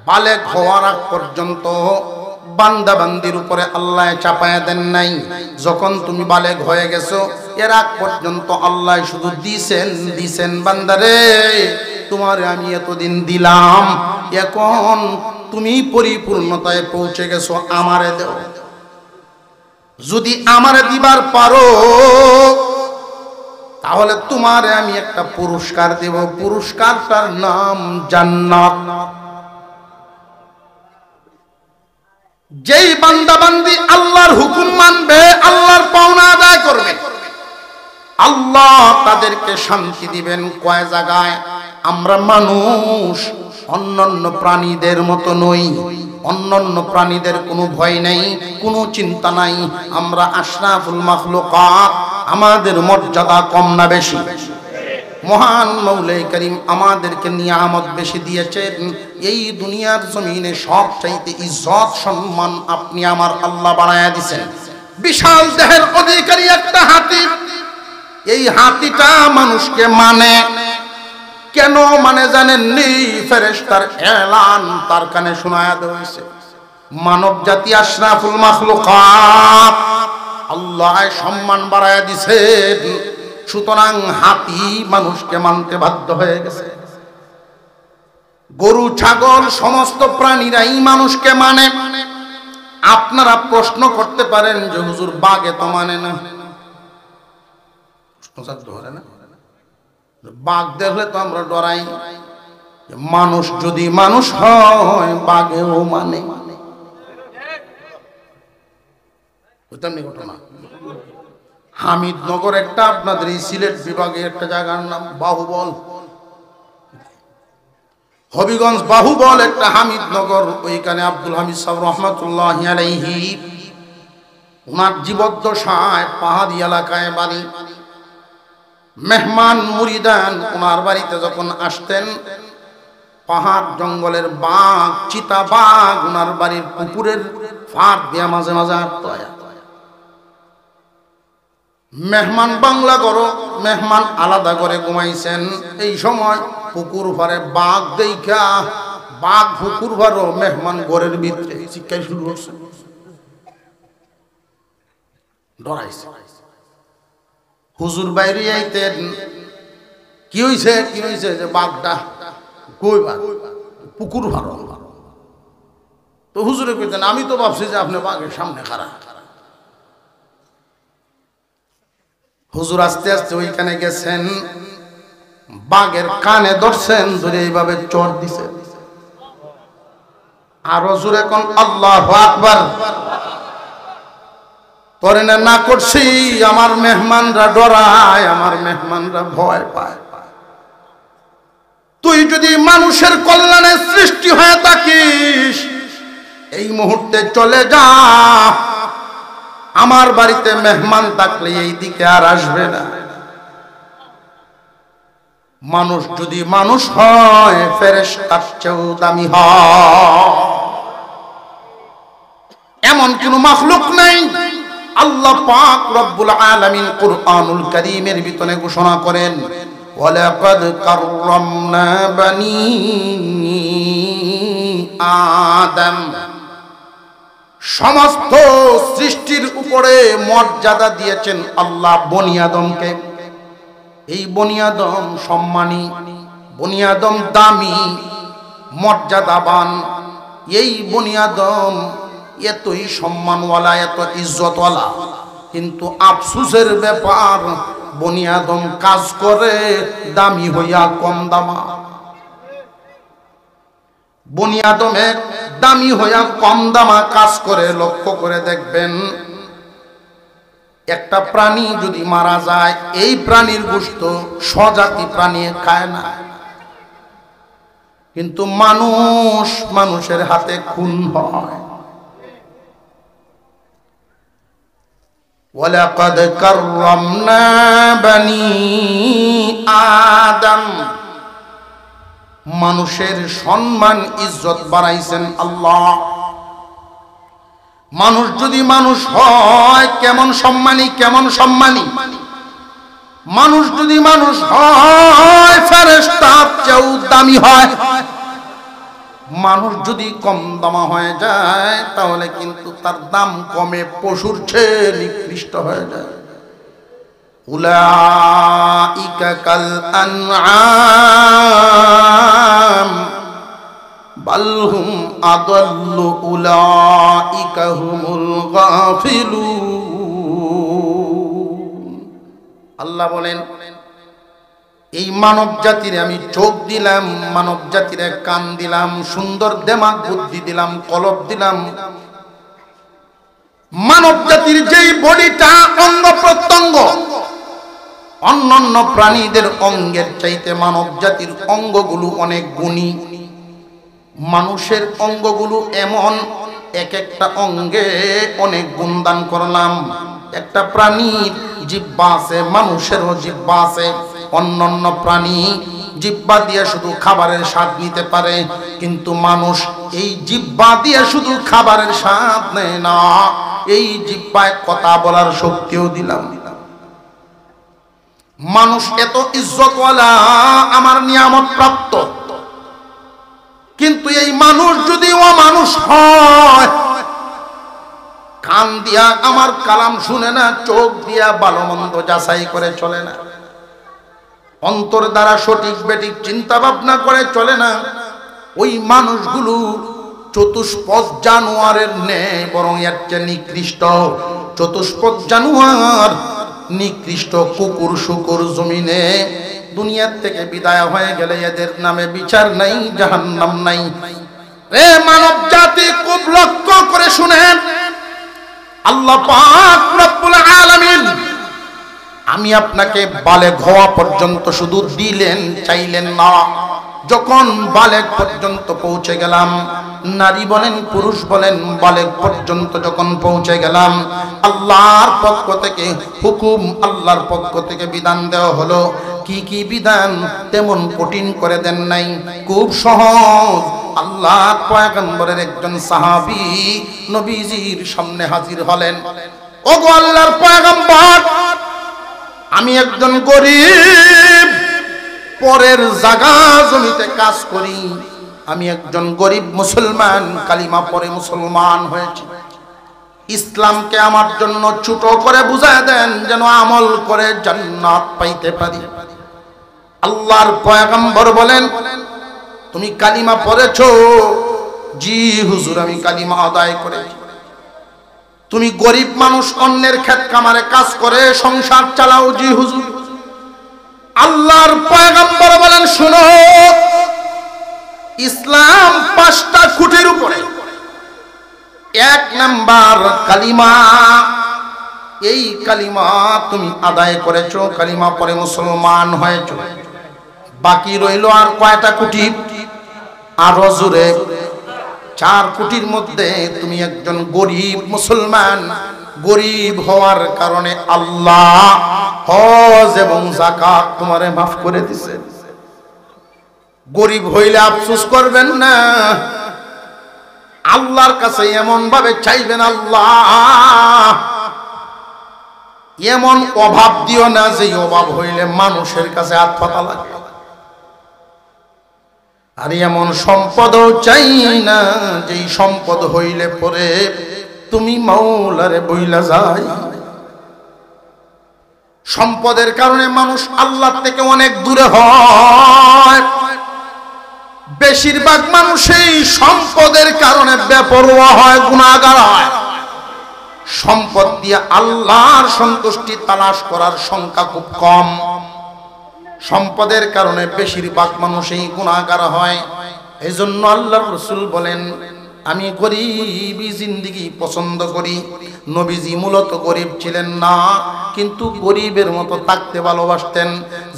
বালেগ হওয়ার আগ পর্যন্ত বান্দা বান্দির উপরে আল্লাহ চাপায়া দেন নাই। যখন তুমি বালেগ হয়ে গেছো, এর আগ পর্যন্ত আল্লাহ শুধু দিছেন বান্দারে তোমারে আমি এতদিন দিলাম, এখন তুমি পরিপূর্ণতায় পৌঁছে গেছো, আমারে দাও। যদি আমারে দিবার পারো তাহলে তোমারে আমি একটা পুরস্কার দেব, পুরস্কারটার নাম জান্নাত। যেই বান্দা বান্দি আল্লাহর হুকুম মানবে, আল্লাহর পাওনা আদায় করবে, আল্লাহ তাদেরকে শান্তি দিবেন। কয় জায়গায়? আমরা মানুষ অন্যান্য প্রাণীদের মতো নই, অন্যান্য প্রাণীদের কোনো ভয় নাই, কোনো চিন্তা নাই, আমরা আশরাফুল মাখলুকাত, আমাদের মর্যাদা কম না বেশি? মহান মৌলাই করিম আমাদেরকে নিয়ামত বেশি দিয়েছেন। এই দুনিয়ার জমিনে সবচাইতে ইজ্জত সম্মান আপনি আমার আল্লাহ বানায়া দিয়েছেন। বিশাল দেহের অধিকারী একটা হাতি, এই হাতিটা মানুষকে মানে কেন মানে জানেননি? ফেরেশতার এলান তার কানে শোনায়া দেওয়া হয়েছে। মানব জাতি আশরাফুল মাখলুকাত, আল্লাহ সম্মান বাড়ায়া দিয়েছেন, সুতরাং হাতি মানুষকে মানতে বাধ্য হয়ে গেছে। গরু ছাগল সমস্ত প্রাণীরাই মানুষকে মানে। আপনারা প্রশ্ন করতে পারেন যে হুজুর বাঘে তো মানে না, বাঘ দেখলে তো আমরা ডরাই, মানুষ যদি মানুষ হয় বাঘেও মানে। ঘটনা হামিদনগর একটা, আপনাদের এই সিলেট বিভাগে একটা জায়গার নাম বাহুবল, হবিগঞ্জ বাহুবল একটা হামিদনগর, ওইখানে আব্দুল হামিদ সাহেব রহমাতুল্লাহি আলাইহি ওনার জীবদ্দশায় পাহাড়ি এলাকায় বাড়ি। মেহমান মুরিদান ওনার বাড়িতে যখন আসতেন, পাহাড় জঙ্গলের বাঘ, চিতা বাঘ ওনার বাড়ির পুকুরের ফাঁক দিয়ে মাঝে মাঝে আসতো। মেহমান বাংলা করো, মেহমান আলাদা করে ঘুমাইছেন। এই সময় পুকুর ভরে বাঘ দেখা, বাঘ পুকুর ভরো, মেহমান ঘরের ভিতরে চিৎকার শুরু করছে, ডরাইছে। হুজুর বাইরে আইতেন, কি হইছে কি হইছে? যে বাঘটা কই? বাঘ পুকুর ভরো। তো হুজুরে কইতেন আমি তো ভাবছি যে আপনি বাঘের সামনে খাড়া। হুজুর আস্তে আস্তে ওইখানে গেছেন, বাঘের কানে ধরছেন, ধরে এইভাবে চড় দিছে। আরো জোরে কোন আল্লাহু আকবার। পরে না করছি, আমার মেহমানরা ডরায়, আমার মেহমানরা ভয় পায়। তুই যদি মানুষের কল্যাণে সৃষ্টি হয়ে থাকিস, এই মুহূর্তে চলে যা। আমার বাড়িতে মেহমান থাকলে এই দিকে আর আসবে না। মানুষ যদি মানুষ হয়, ফেরেশতার চেয়েও দামি হয়, এমন কোন মাখলুক নাই। আল্লাহ পাক রব্বুল আলামিন কুরআনুল কারীমের ভিতরে ঘোষণা করেন, ওয়ালাকাদ কাররামনা বানি আদম। সমস্ত সৃষ্টির উপরে মর্যাদা দিয়েছেন আল্লাহ বনি আদমকে। এই বনি আদম সম্মানী, বনি আদম দামি, মর্যাদাবান। এই বনি আদম এতই সম্মানওয়ালা, এত ইজ্জতওয়ালা, কিন্তু আফসোসের ব্যাপার বনি আদম কাজ করে দামি হইয়া কম দামা। বনি আদমে দামি হইয়া কম দামা কাজ করে। লক্ষ্য করে দেখবেন, একটা প্রাণী যদি মারা যায়, এই প্রাণীর গোশত স্বজাতি প্রাণী খায় না, কিন্তু মানুষ মানুষের হাতে খুন হয়। ওয়ালাকাদ কাররামনা বানি আদম। মানুষের সম্মান ইজ্জত বাড়াইছেন আল্লাহ। মানুষ যদি মানুষ হয়, কেমন সম্মানী, কেমন সম্মানী। মানুষ যদি মানুষ হয়, ফেরেশতার চেয়েও দামি হয়। মানুষ যদি কম দামা হয়ে যায়, তাহলে কিন্তু তার দাম কমে পশুর চেয়ে নিকৃষ্ট হয়ে যায়। উলাইকা কাল আনআম বাল হুম আদাল্লু উলাইকা হুমুল গাফিলুন। আল্লাহ বলেন, এই মানব জাতিরে আমি চোখ দিলাম, মানব জাতিরে কান দিলাম, সুন্দর দেমাগ বুদ্ধি দিলাম, কলব দিলাম। মানব জাতির যেই বডিটা, অঙ্গ প্রত্যঙ্গ অন্যান্য প্রাণীদের অঙ্গের চাইতে মানব জাতির অঙ্গগুলো অনেক গুণী। মানুষের অঙ্গগুলো এমন, এক একটা অঙ্গে অনেক গুণদান করলাম। একটা প্রাণীর জিহ্বা আছে, মানুষেরও জিহ্বা আছে। অন্যান্য প্রাণী জিহ্বা দিয়ে শুধু খাবারের স্বাদ নিতে পারে, কিন্তু মানুষ এই জিহ্বা দিয়ে শুধু খাবারের স্বাদ নেয় না, এই জিহ্বায় কথা বলার শক্তিও দিলাম। মানুষ এত ইজ্জতওয়ালা, আমার নিয়ামত প্রাপ্ত, কিন্তু এই মানুষ যদি অমানুষ হয়, কান দিয়া আমার কালাম শুনে না, চোখ দিয়া ভালো মন্দ যাচাই করে চলে না, অন্তর দ্বারা সঠিক বেঠিক চিন্তা ভাবনা করে চলে না, ওই মানুষগুলো চতুষ্পদ জানোয়ারের ন্যায়, বরং এর চেয়ে নিকৃষ্ট। চতুষ্পদ জানোয়ার, নিকৃষ্ট কুকুর শুকুর জমিনে দুনিয়ার থেকে বিদায় হয়ে গেলে এদের নামে বিচার নাই, জাহান্নাম নাই। রে মানব জাতি, খুব লক্ষ্য করে শুনেন, আল্লাহ পাক রব্বুল আলামিন আমি আপনাকে বালেগ হওয়া পর্যন্ত শুধু দিলেন, চাইলেন না। যখন বালেগ পর্যন্ত পৌঁছে গেলাম, নারী বলেন পুরুষ বলেন, বালেগ পর্যন্ত যখন পৌঁছে গেলাম, আল্লাহর পক্ষ থেকে হুকুম, আল্লাহর পক্ষ থেকে বিধান দেওয়া হলো। কি কি বিধান? তেমন কঠিন করে দেন নাই, খুব সহজ। আল্লাহর পয়গম্বরের একজন সাহাবী নবীজির সামনে হাজির হলেন। ওগো আল্লাহর পয়গম্বর, আমি একজন গরিব, পরের জায়গা জমিতে কাজ করি। আমি একজন গরিব মুসলমান, কালিমা পড়ে মুসলমান হয়েছি। ইসলামকে আমার জন্য ছোট করে বুঝায় দেন, যেন আমল করে জান্নাত পাইতে পারি। আল্লাহর পয়গম্বর বলেন, তুমি কালিমা পড়েছো? জি হুজুর, আমি কালিমা আদায় করেছি। তুমি গরিব মানুষ, অন্যের ক্ষেত কামারে কাজ করে সংসার চালাও? জি হুজুর। আল্লাহর পয়গম্বর বলেন, শুনো, ইসলাম 5টা খুঁটির উপরে। 1 নাম্বার কালিমা। এই কালিমা তুমি আদায় করেছো, কালিমা পড়ে মুসলমান হয়েছো। বাকি রইল আর কয়টা খুঁটি? আরো জোরে, 4 কোটির মধ্যে তুমি একজন গরিব মুসলমান। গরিব হওয়ার কারণে আল্লাহ হজ এবং যাকাত তোমারে মাফ করে দিয়েছে। গরিব হইলে আফসোস করবেন না, আল্লাহর কাছে এমন ভাবে চাইবেন, আল্লাহ এমন অভাব দিও না যে অভাব হইলে মানুষের কাছে হাত পাতা লাগে। আর এমন সম্পদও চাই না যেই সম্পদ হইলে পরে তুমি মাওলারে বইলা যায়। সম্পদের কারণে মানুষ আল্লাহ থেকে অনেক দূরে হয়। বেশিরভাগ মানুষই সম্পদের কারণে বেপরোয়া হয়, গুনাহগার হয়। সম্পদ দিয়ে আল্লাহর সন্তুষ্টি তালাশ করার সংখ্যা খুব কম। সম্পদের কারণে বেশিরভাগ মানুষই গুনাহগার হয়। এজন্য আল্লাহর রাসূল বলেন, আমি গরিবী জিন্দেগি পছন্দ করি। নবীজি মূলত গরিব ছিলেন না, কিন্তু গরিবের মতো থাকতে ভালোবাসতেন।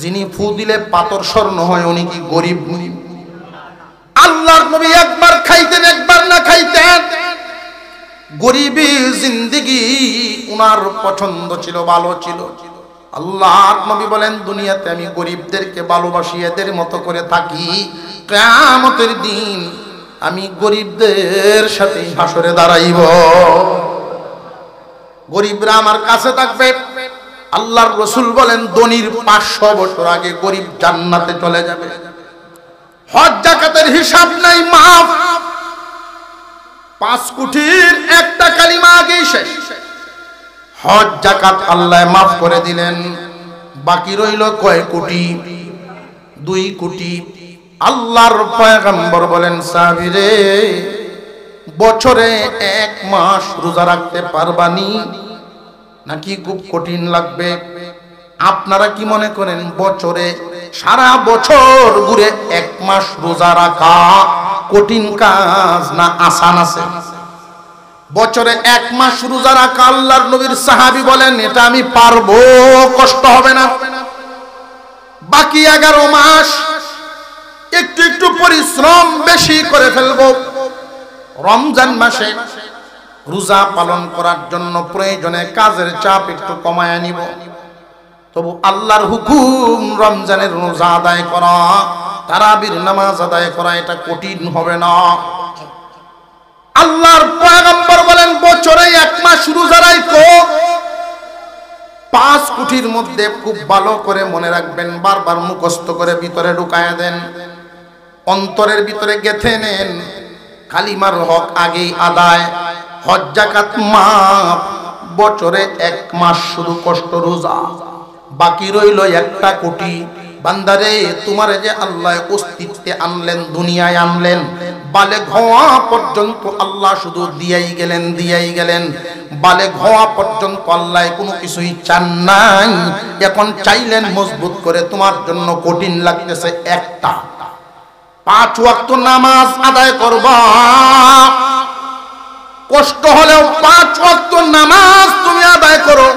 যিনি ফু দিলে পাথর স্বর্ণ হয়, উনি কি গরিব? আল্লাহর নবী একবার খাইতেন, একবার না খাইতেন। গরিবী জিন্দেগি উনার পছন্দ ছিল, ভালো ছিল। আল্লাহর নবী বলেন, দুনিয়াতে আমি গরিবদেরকে ভালোবাসি, এদের মতো করে থাকি। কিয়ামতের দিন আমি গরিবদের সাথে হাসরে দাঁড়াইব। গরিবরা আমার কাছে থাকবে। আল্লাহর রাসূল বলেন, ধনীর 500 বছর আগে গরিব জান্নাতে চলে যাবে। হজ যাকাতের হিসাব নাই, মাফ। 5 কোটির একটা কালিমা আগেই শেষ। হজ যাকাত আল্লাহ মাফ করে দিলেন। বাকি রইল কয় কোটি? 2 কোটি। আল্লাহর পয়গম্বর বলেন, সাহাবীরে বছরে 1 মাস রোজা রাখতে পারবানি নাকি খুব কঠিন লাগবে? আপনারা কি মনে করেন বছরে সারা বছর ঘুরে 1 মাস রোজা রাখা কঠিন কাজ না আসান আছে? বছরে 1 মাস রোজা রাখা আল্লাহর নবীর সাহাবী বলেন এটা আমি পারবো, কষ্ট হবে না। বাকি 11 মাস একটু একটু পরিশ্রম বেশি করে ফেলবো। রমজান মাসে রোজা পালন করার জন্য প্রয়োজনে কাজের চাপ একটু কমায় নিব, তবু আল্লাহর হুকুম রমজানের রোজা আদায় করা, তারাবির নামাজ আদায় করা এটা কঠিন হবে না। আল্লাহর পয়গম্বর বলেন বছরে 1 মাস রোজা রাখো। 5 কোটির মধ্যে খুব ভালো করে মনে রাখবেন, বারবার মুখস্থ করে ভিতরে ঢুকায় দেন, অন্তরের ভিতরে গেঁথে নেন। কালিমার হক আগেই আদায়, হজ যাকাত মাফ, বছরে 1 মাস শুধু কষ্ট রোজা, বাকি রইল 1 কোটি। বান্দারে তোমারে যে আল্লাহ অস্তিত্বে আনলেন, দুনিয়ায় আনলেন, বালেগ হওয়া পর্যন্ত আল্লাহ শুধু দিয়াই গেলেন। বালেগ হওয়া পর্যন্ত আল্লাহ কোনো কিছুই চান নাই। এখন চাইলেন মজবুত করে, তোমার জন্য কঠিন লাগতেছে একটা, 5 ওয়াক্ত নামাজ আদায় করবা। কষ্ট হলেও 5 ওয়াক্ত নামাজ তুমি আদায় করো,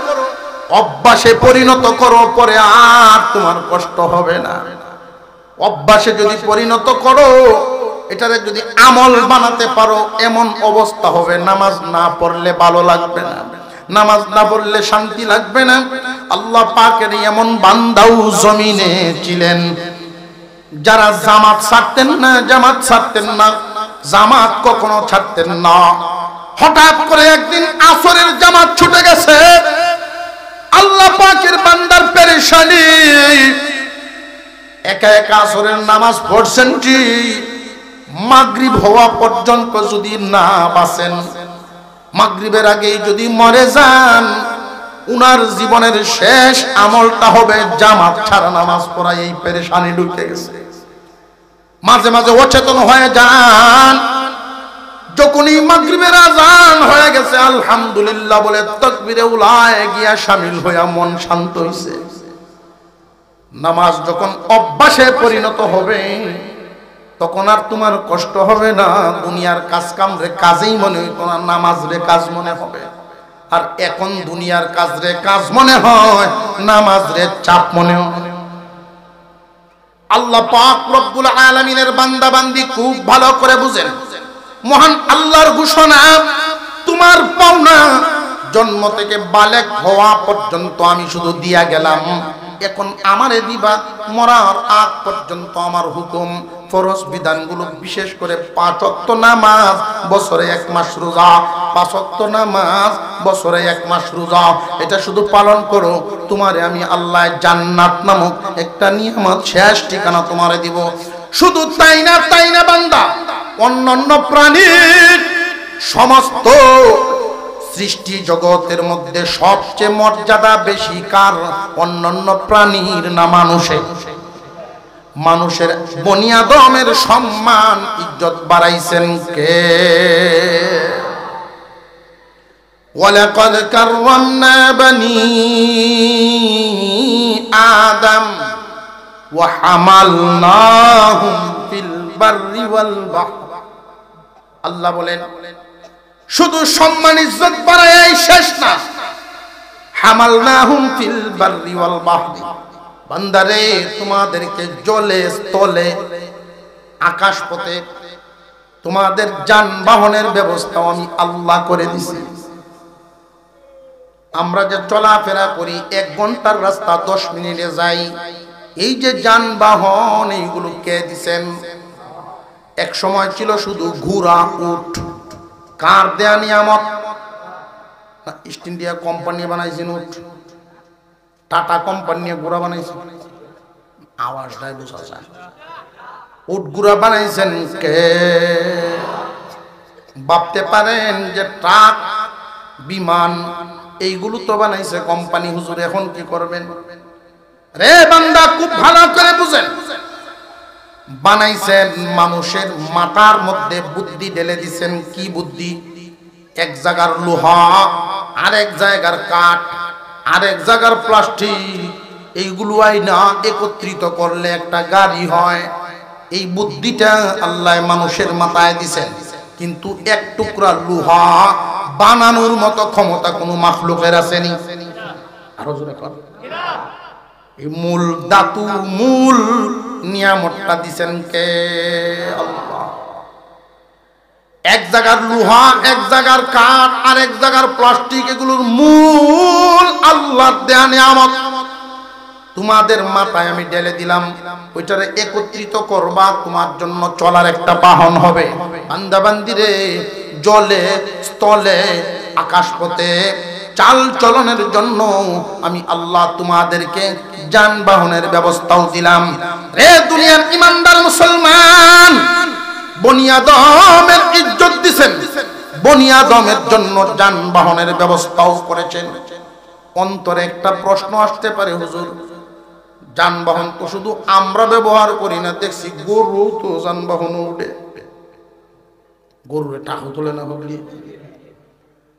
অভ্যাসে পরিণত করো, পরে আর তোমার কষ্ট হবে না। অভ্যাসে যদি পরিণত করো, এটারে যদি আমল বানাতে পারো, এমন অবস্থা হবে নামাজ না পড়লে ভালো লাগবে না, নামাজ না পড়লে শান্তি লাগবে না। আল্লাহ পাকের এমন বান্দাও জমিনে ছিলেন যারা জামাত ছাড়তেন না, জামাত কখনো ছাড়তেন না। হঠাৎ করে একদিন আসরের জামাত ছুটে গেছে, আল্লাহ পাকের বান্দার পেরেশানি, একা একা আসরের নামাজ পড়ছেন ঠিক, মাগরিব হওয়া পর্যন্ত যদি না বাঁচেন, মাগরিবের আগেই যদি মরে যান, উনার জীবনের শেষ আমলটা হবে জামাত ছাড়া নামাজ পড়া। এই পেরেশানি ঢুকে গেছে। মাঝে মাঝে অচেতন হয়ে যান, যখনই মাগরিবের আজান হয়ে গেছে আলহামদুলিল্লাহ বলে তাকবীরে উলায় গিয়া শামিল হইয়া মন শান্ত হইছে। নামাজ যখন অভ্যাসে পরিণত হবে তখন আর তোমার কষ্ট হবে না। দুনিয়ার কাজ কাম রে কাজেই মনে হইতো না, নামাজ রে কাজ মনে হবে। আর এখন দুনিয়ার কাজ রে কাজ মনে হয়, নামাজ রে চাপ মনে হয়। আল্লাহ পাক রব্বুল আলামিনের বান্দা বান্দি খুব ভালো করে বুঝেন, মহান আল্লাহর ঘোষণা, তোমার পাওনা জন্ম থেকে বালেগ হওয়া পর্যন্ত আমি শুধু দিয়া গেলাম, এখন আমারে দিবা মরার আগ পর্যন্ত আমার হুকুম। ফরজ বিধানগুলো বিশেষ করে 5 ওয়াক্ত নামাজ, বছরে 1 মাস রোজা, 5 ওয়াক্ত নামাজ, বছরে 1 মাস রোজা, এটা শুধু পালন করো, তোমারে আমি আল্লাহ জান্নাত নামক একটা নিয়ামত, শেষ ঠিকানা তোমারে দিব। শুধু তাই না বান্দা, অন্যান্য প্রাণীর সমস্ত সৃষ্টি জগতের মধ্যে সবচেয়ে মর্যাদা বেশি কার? অন্যান্য প্রাণীর না মানুষের? মানুষের বনি আদমের সম্মান ইজ্জত বাড়াইছেন কে? ওয়ালাকাদ কাররামনা বনি আদম ওয়া হামালনাহুম ফিল বাররি ওয়াল বাহর। আল্লাহ বলেন শুধু সম্মান ইজ্জত বাড়াই শেষ না, হামালনাহুম ফিল বাররি ওয়াল বাহরি। বান্দারে তোমাদেরকে জলে স্থলে আকাশ পথে তোমাদের যানবাহনের ব্যবস্থা আমি আল্লাহ করে দিছি। আমরা যে চলাফেরা করি 1 ঘন্টার রাস্তা 10 মিনিটে যাই, এই যে যানবাহন এইগুলো কে দিছেন? এক সময় ছিল শুধু ঘোড়া উট, কার দেয়া নিয়ামত? ইস্ট ইন্ডিয়া কোম্পানি বানাইছেন উট, টাটা কোম্পানি ঘোড়া বানাইছে, আওয়াজটাই বোঝা যায়। উট ঘোড়া বানাইছেন কে? ভাবতে পারেন যে ট্রাক, বিমান এইগুলো তো বানাইছে কোম্পানি। হুজুর এখন কি করবেন? রে বান্দা খুব ভালো করে বুঝেন, বানাইছেন মানুষের মাথার মধ্যে বুদ্ধি ঢেলে দিছেন। কি বুদ্ধি? এক জায়গার লোহা, আরেক জায়গার কাঠ, আরেক জায়গার প্লাস্টিক, এইগুলো আইনা একত্রিত করলে একটা গাড়ি হয়। এই বুদ্ধিটা আল্লাহ মানুষের মাথায় দিছেন, কিন্তু এক টুকরা লোহা বানানোর মতো ক্ষমতা কোনো মাখলুকের আসেনি। আরো জোরে কর। এই মূল ধাতু, মূল নিয়ামতটা দিছেন কে? আল্লাহ। এক জায়গার লোহা, এক জায়গার কাঠ, আর এক জায়গার প্লাস্টিক, এগুলোর মূল আল্লাহর দেয়া নিয়ামত। তোমাদের মাথায় আমি ঢেলে দিলাম, ওইটারে একত্রিত করবা, তোমার জন্য চলার একটা বাহন হবে। বান্দা বান্দিরে, জলে, স্থলে, আকাশপথে চাল চলনের জন্য আমি আল্লাহ তোমাদেরকে যানবাহনের ব্যবস্থাও দিলাম। রে দুনিয়ার ইমানদার মুসলমান, বনি আদমের ইজ্জত দিছেন, বনি আদমের জন্য যানবাহনের ব্যবস্থাও করেছেন। অন্তরে একটা প্রশ্ন আসতে পারে, হুজুর যানবাহন তো শুধু আমরা ব্যবহার করি না, দেখছি গরু তো যানবাহন উঠে, গরুরে টাকা তোলে না বলি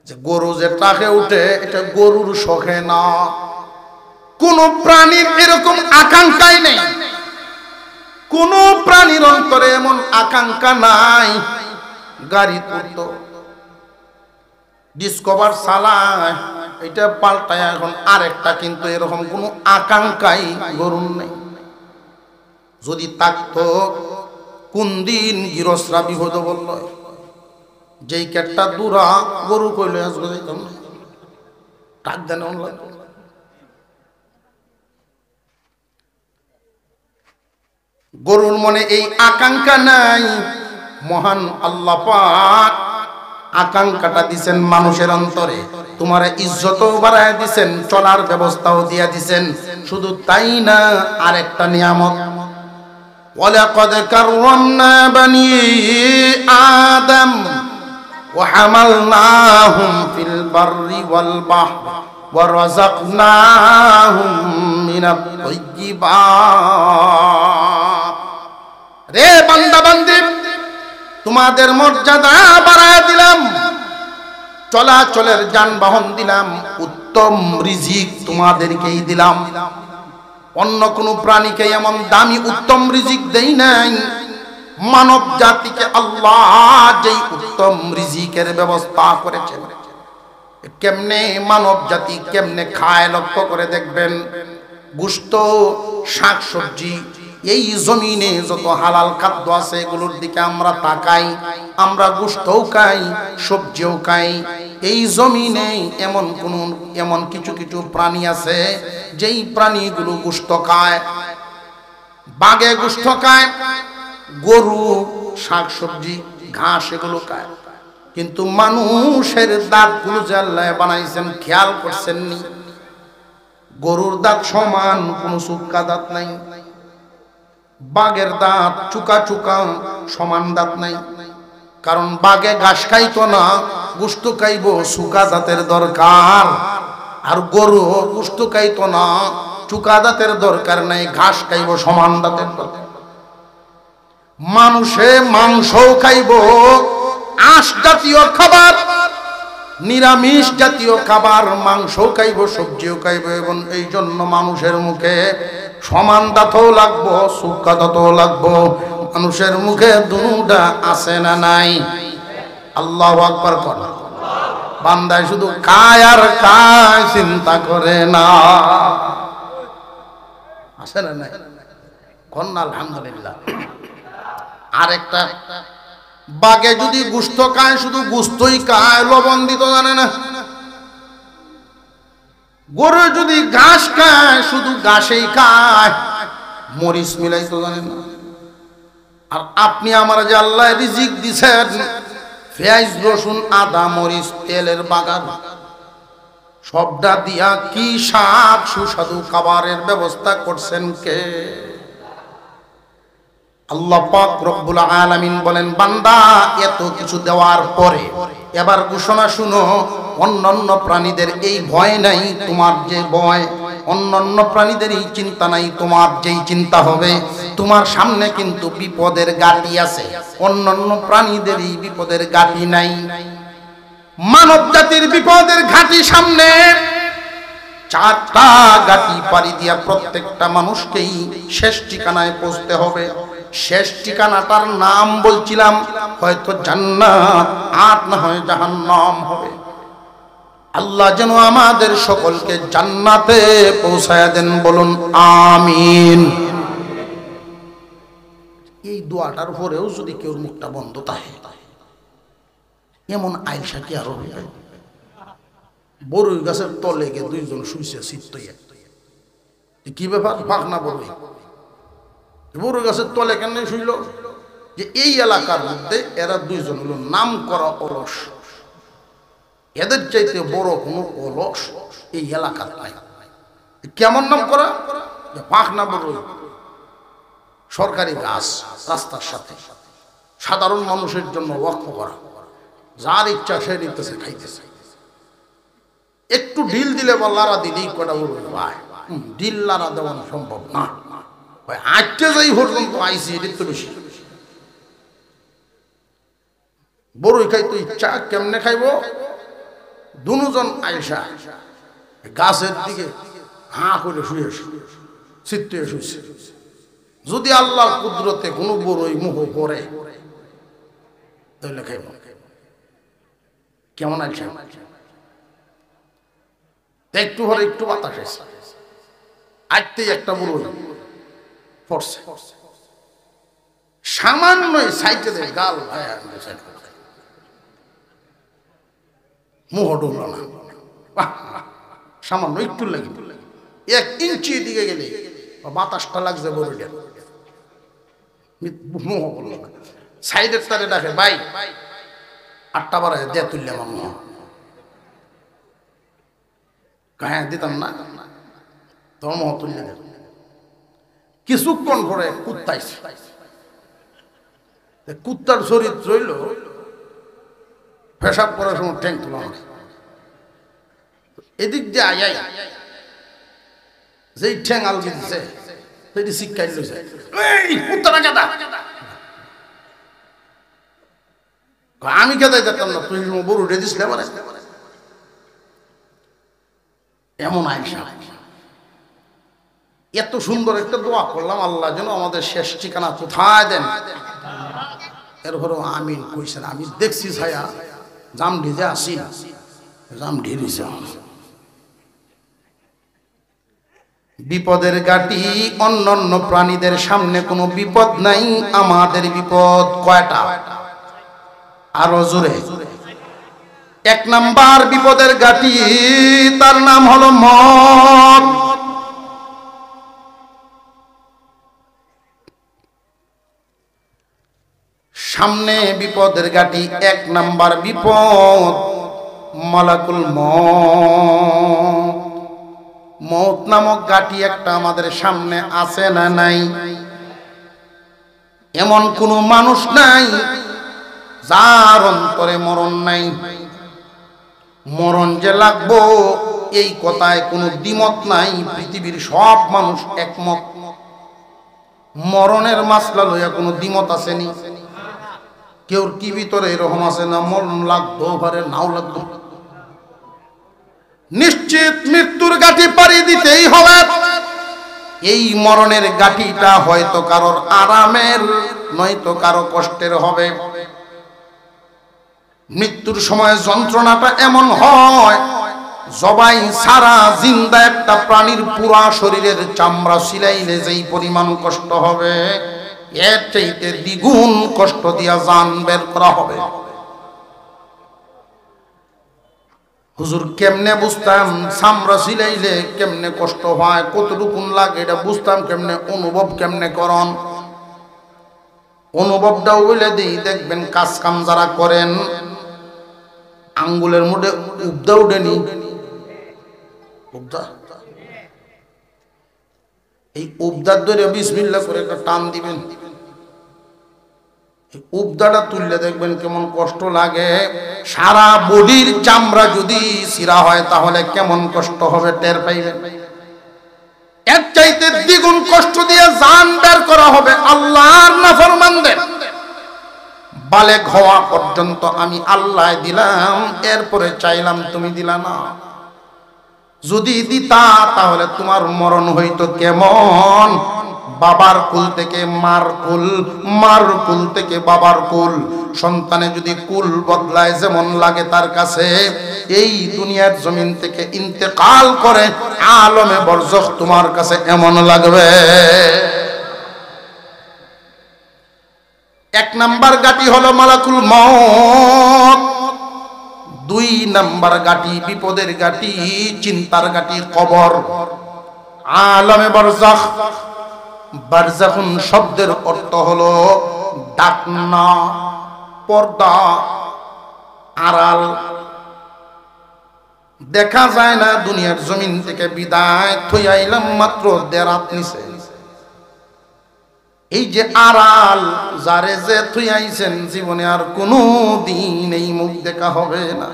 যে গরু যে টাকে উঠে, এটা গরুর শখে না। কোন প্রাণীর এরকম আকাঙ্ক্ষাই নেই, কোন প্রাণীর অন্তরে এমন আকাঙ্ক্ষা নাই গাড়ি তুলতো। ডিসকভার চালায়, এটা পাল্টায় এখন আরেকটা, কিন্তু এরকম কোন আকাঙ্ক্ষাই গরুর নেই। যদি থাকতো, কোন দিন গৃহস্থরা বিপদ বলল, যেই কেটটা দূরা গরু কইলে আসবে যাইতাম না, টাক দেন অনলাইন। গরুর মনে এই আকাঙ্ক্ষা নাই। মহান আল্লাহ পাক আকাঙ্ক্ষাটা দিছেন মানুষের অন্তরে। তোমার ইজ্জতও বাড়ায় দিছেন, চলার ব্যবস্থাও দিয়া দিছেন। শুধু তাই না, আরেকটা নিয়ামত, ওয়ালাকাদ কাররামনা বানি আদম ওয়া হামালনাহুম ফিল বাররি ওয়াল বাহরি ওয়া রাযাকনাহুম মিনাত তাইয়্যিবাত। রে বান্দা বান্দি, তোমাদের মর্যাদা বাড়ায় দিলাম, চলাচলের যানবাহন দিলাম, উত্তম রিজিক তোমাদেরকেই দিলাম। অন্য কোন প্রাণীকে এমন দামি উত্তম রিজিক দেই নাই। মানব জাতিকে আল্লাহ যেই উত্তম রিজিকের ব্যবস্থা করেছেন, কেমনে মানব জাতি কেমনে খায় লক্ষ্য করে দেখবেন। গোশত, শাকসবজি, এই জমিনে যত হালাল খাদ্য আছে এগুলোর দিকে আমরা তাকাই, আমরা গোশতও খাই, সবজিও খাই। এই জমিনে এমন কিছু কিছু প্রাণী আছে যেই প্রাণীগুলো গোশত খায়। বাঘে গোশত খায়, গরু শাকসবজি ঘাস এগুলো খায়। কিন্তু মানুষের দাঁতগুলো যে আল্লাহ বানাইছেন, খেয়াল করছেন নি? গরুর দাঁত সমান, কোনো চুক্কা দাঁত নাই। বাঘের দাঁত চুকা চুকা, সমান দাঁত নাই। কারণ বাঘে ঘাস খাইতো না, গোশত খাইব, চুকা দাঁতের দরকার। আর গরু গোশত খাইতো না, চুকা দাঁতের দরকার নাই, ঘাস খাইব, সমান দাঁতের দরকার। মানুষে মাংসও খাইব, আঁশ জাতীয় খাবার, নিরামিষ জাতীয় খাবার, মাংসও খাইব, সবজিও খাইব। এবং এই জন্য মানুষের মুখে সমান দাঁতও লাগবো, চুক্কা দাঁতও লাগবো। মানুষের মুখে দুটা আছে না নাই? আল্লাহু আকবার কর। বান্দায় শুধু খায় আর খায়, চিন্তা করে না। আছে না নাই? কন্যা আলহামদুলিল্লাহ। আরেকটা, বাঘে যদি গোশত খায়, শুধু গোশতই খায়, লবণ দিত জানে না। গরু যদি ঘাস খায়, শুধু ঘাসেই খায়, মরিচ মিলাই তো জানে না। আর আপনি আমার যে আল্লাহ রিজিক দিছেন, পেঁয়াজ, রসুন, আদা, মরিচ, তেলের বাগান, সবটা দিয়া কি স্বাদ সুস্বাদু খাবারের ব্যবস্থা করছেন কে? আল্লাহ পাক রব্বুল আলামিন বলেন, বান্দা এত কিছু দেওয়ার পরে এবার ঘোষণা শুনো, অন্যান্য প্রাণীদের এই ভয় নাই, তোমার যে ভয়। অন্যান্য প্রাণীদের এই চিন্তা নাই, তোমার যেই চিন্তা হবে তোমার সামনে কিন্তু বিপদের গাটি আছে, অন্যান্য প্রাণীদের এই বিপদের গাটি নাই। মানব জাতির বিপদের ঘাটি সামনে, চারটা গাটি পাড়ি দিয়া প্রত্যেকটা মানুষকেই শেষ ঠিকানায় পৌঁছতে হবে। শেষ ঠিকানাটার নাম বলছিলাম হয়তো জান্নাত আর না হয় জাহান্নাম হবে। আল্লাহ যেন আমাদের সকলকে জান্নাতে পৌঁছায়া দেন, বলুন আমিন। এই দোয়াটার পরেও যদি কেউ মুখটা বন্ধ থাকে, এমন আয়েশা কি আরো হবে? বড়ই গাছের তলে গিয়ে দুইজন শুইছে শীতইয়া, কি ব্যাপার? পাখনা বড়ই, বড়ই গাছের তলে কেন শুইল? যে এই এলাকার মধ্যে এরা দুইজন হলো নাম করা অলস, এদের চাইতে বড় কোনো অলস এই এলাকার নাই। কেমন নাম করা? পাখনা বড়ই, সরকারি গাছ, রাস্তার সাথে সাধারণ মানুষের জন্য ওয়াকফ করা, যার ইচ্ছা সে নিতেছে খাইতেছে। একটু ঢিল দিলে বা লারা দিলেই কটা বলবে ভাই, ঢিল লারা দেওয়া সম্ভব না, আজকে যাই পর্যন্ত আইসি এটির তো বেশি। বড়ই খাইতো ইচ্ছা, কেমনে খাইব? দুজন আয়েশা গাছের দিকে হাঁ করে শুয়ে চিত্তে শুয়েছে। যদি আল্লাহর কুদরতে কোনো বড়ই মুখ করে তাহলে খাইব। কেমন আছে? একটু পরে একটু বাতাস এসে আজতেই একটা বড়ই পড়ছে, সামান্য সাইটে দেয় গাল ভাইয়া, মুহ ডুবল না, সামান্য একটু লাগে, 1 ইঞ্চি দিকে গেলে বাতাসটা লাগছে বড়ইটা, মুহ বলল না। সাইডের তারে ডাকে, ভাই 8টা বারায় দিয়ে তুললে আমার মুহ। হ্যাঁ দিতাম না, তোর মুহ তুললে দেব। কিছুক্ষণ পরে কুত্তাইছে, কুত্তার চরিত্র হইল পেশাব করার সময় ঠ্যাং তোলা, এদিক দিয়ে আয় যেই ঠ্যাং আলগি দিছে সেটি শিক্ষাই লইছে, আমি খেদাই যেতাম না, তুই বড় উঠে দিসলে মানে। এমন আয়েশা, এত সুন্দর একটা দোয়া করলাম আল্লাহ যেন আমাদের শেষ ঠিকানা কোথায় দেন। এরপরেও আমিন কইছেন। আমি দেখছি ছায়া জাম ঢিজে আসি না, জাম ঢিরিছে। বিপদের গাটি অন্যান্য প্রাণীদের সামনে কোনো বিপদ নাই, আমাদের বিপদ কয়টা? আরো জোরে। 1 নাম্বার বিপদের গাটি, তার নাম হলো মত। সামনে বিপদের গাটি, 1 নাম্বার বিপদ মালাকুল মউত। মউত নামক গাটি একটা আমাদের সামনে আছে না নাই? এমন কোন মানুষ নাই যার অন্তরে মরণ নাই। মরণ যে লাগবো এই কথায় কোনো দ্বিমত নাই, পৃথিবীর সব মানুষ একমত। মরণের মাসলা লইয়া কোনো দ্বিমত আসেনি। কেউ কি ভিতরে এরকম আছে না মরণ লাগতো পারে, নাও লাগতো? নিশ্চিত মৃত্যুর গাঠি পাড়ি দিতেই হবে। এই মরণের গাঠিটা হয়তো কারোর আরামের নয়তো কারো কষ্টের হবে। মৃত্যুর সময় যন্ত্রণাটা এমন হয়, জবাই সারা জিন্দা একটা প্রাণীর পুরা শরীরের চামড়া ছিলাইলে যেই পরিমাণ কষ্ট হবে, এর চাইতে দ্বিগুণ কষ্ট দিয়া জান বের করা হবে। হুজুর কেমনে বুঝতাম চামড়া ছিলাইলে কেমনে কষ্ট হয়, কতটুকুন লাগে এটা বুঝতাম কেমনে, অনুভব কেমনে করন? অনুভবটা বলে দিই, দেখবেন কাজ কাম যারা করেন আঙ্গুলের মধ্যে উবদা উঠেনি, উবদা, এই উবদার ধরে বিসমিল্লাহ করে একটা টান দিবেন, উবদাটা তুললে দেখবেন কেমন কষ্ট লাগে। সারা বডির চামড়া যদি ছিঁড়া হয় তাহলে কেমন কষ্ট হবে টের পাইবেন। এর চাইতে দ্বিগুণ কষ্ট দিয়ে জান বের করা হবে আল্লাহর নাফরমানদের। বালেগ হওয়া পর্যন্ত আমি আল্লাহ দিলাম, এরপরে চাইলাম তুমি দিলা না। যদি দিতা তাহলে তোমার মরণ হইতো কেমন? বাবার কুল থেকে মার কুল, মার কুল থেকে বাবার কুল। সন্তানে যদি কুল বদলায় যেমন লাগে তার কাছে, এই দুনিয়ার জমিন থেকে ইন্তেকাল করে আলমে বরজখ তোমার কাছে এমন লাগবে। এক নাম্বার গাটি হলো মালাকুল মউত, দুই নাম্বার গাটি বিপদের গাটি, চিন্তার গাটি কবর। আলমে বরজখ, বারজাখুন শব্দের অর্থ হলো ডাকনা, পর্দা, আড়াল। দেখা যায় না, দুনিয়ার জমিন থেকে বিদায় থই আইলাম মাত্র দেরাত নিছে। এই যে আড়াল, যারে যে থই আইছেন জীবনে আর কোনো দিন এই মুখ দেখা হবে না।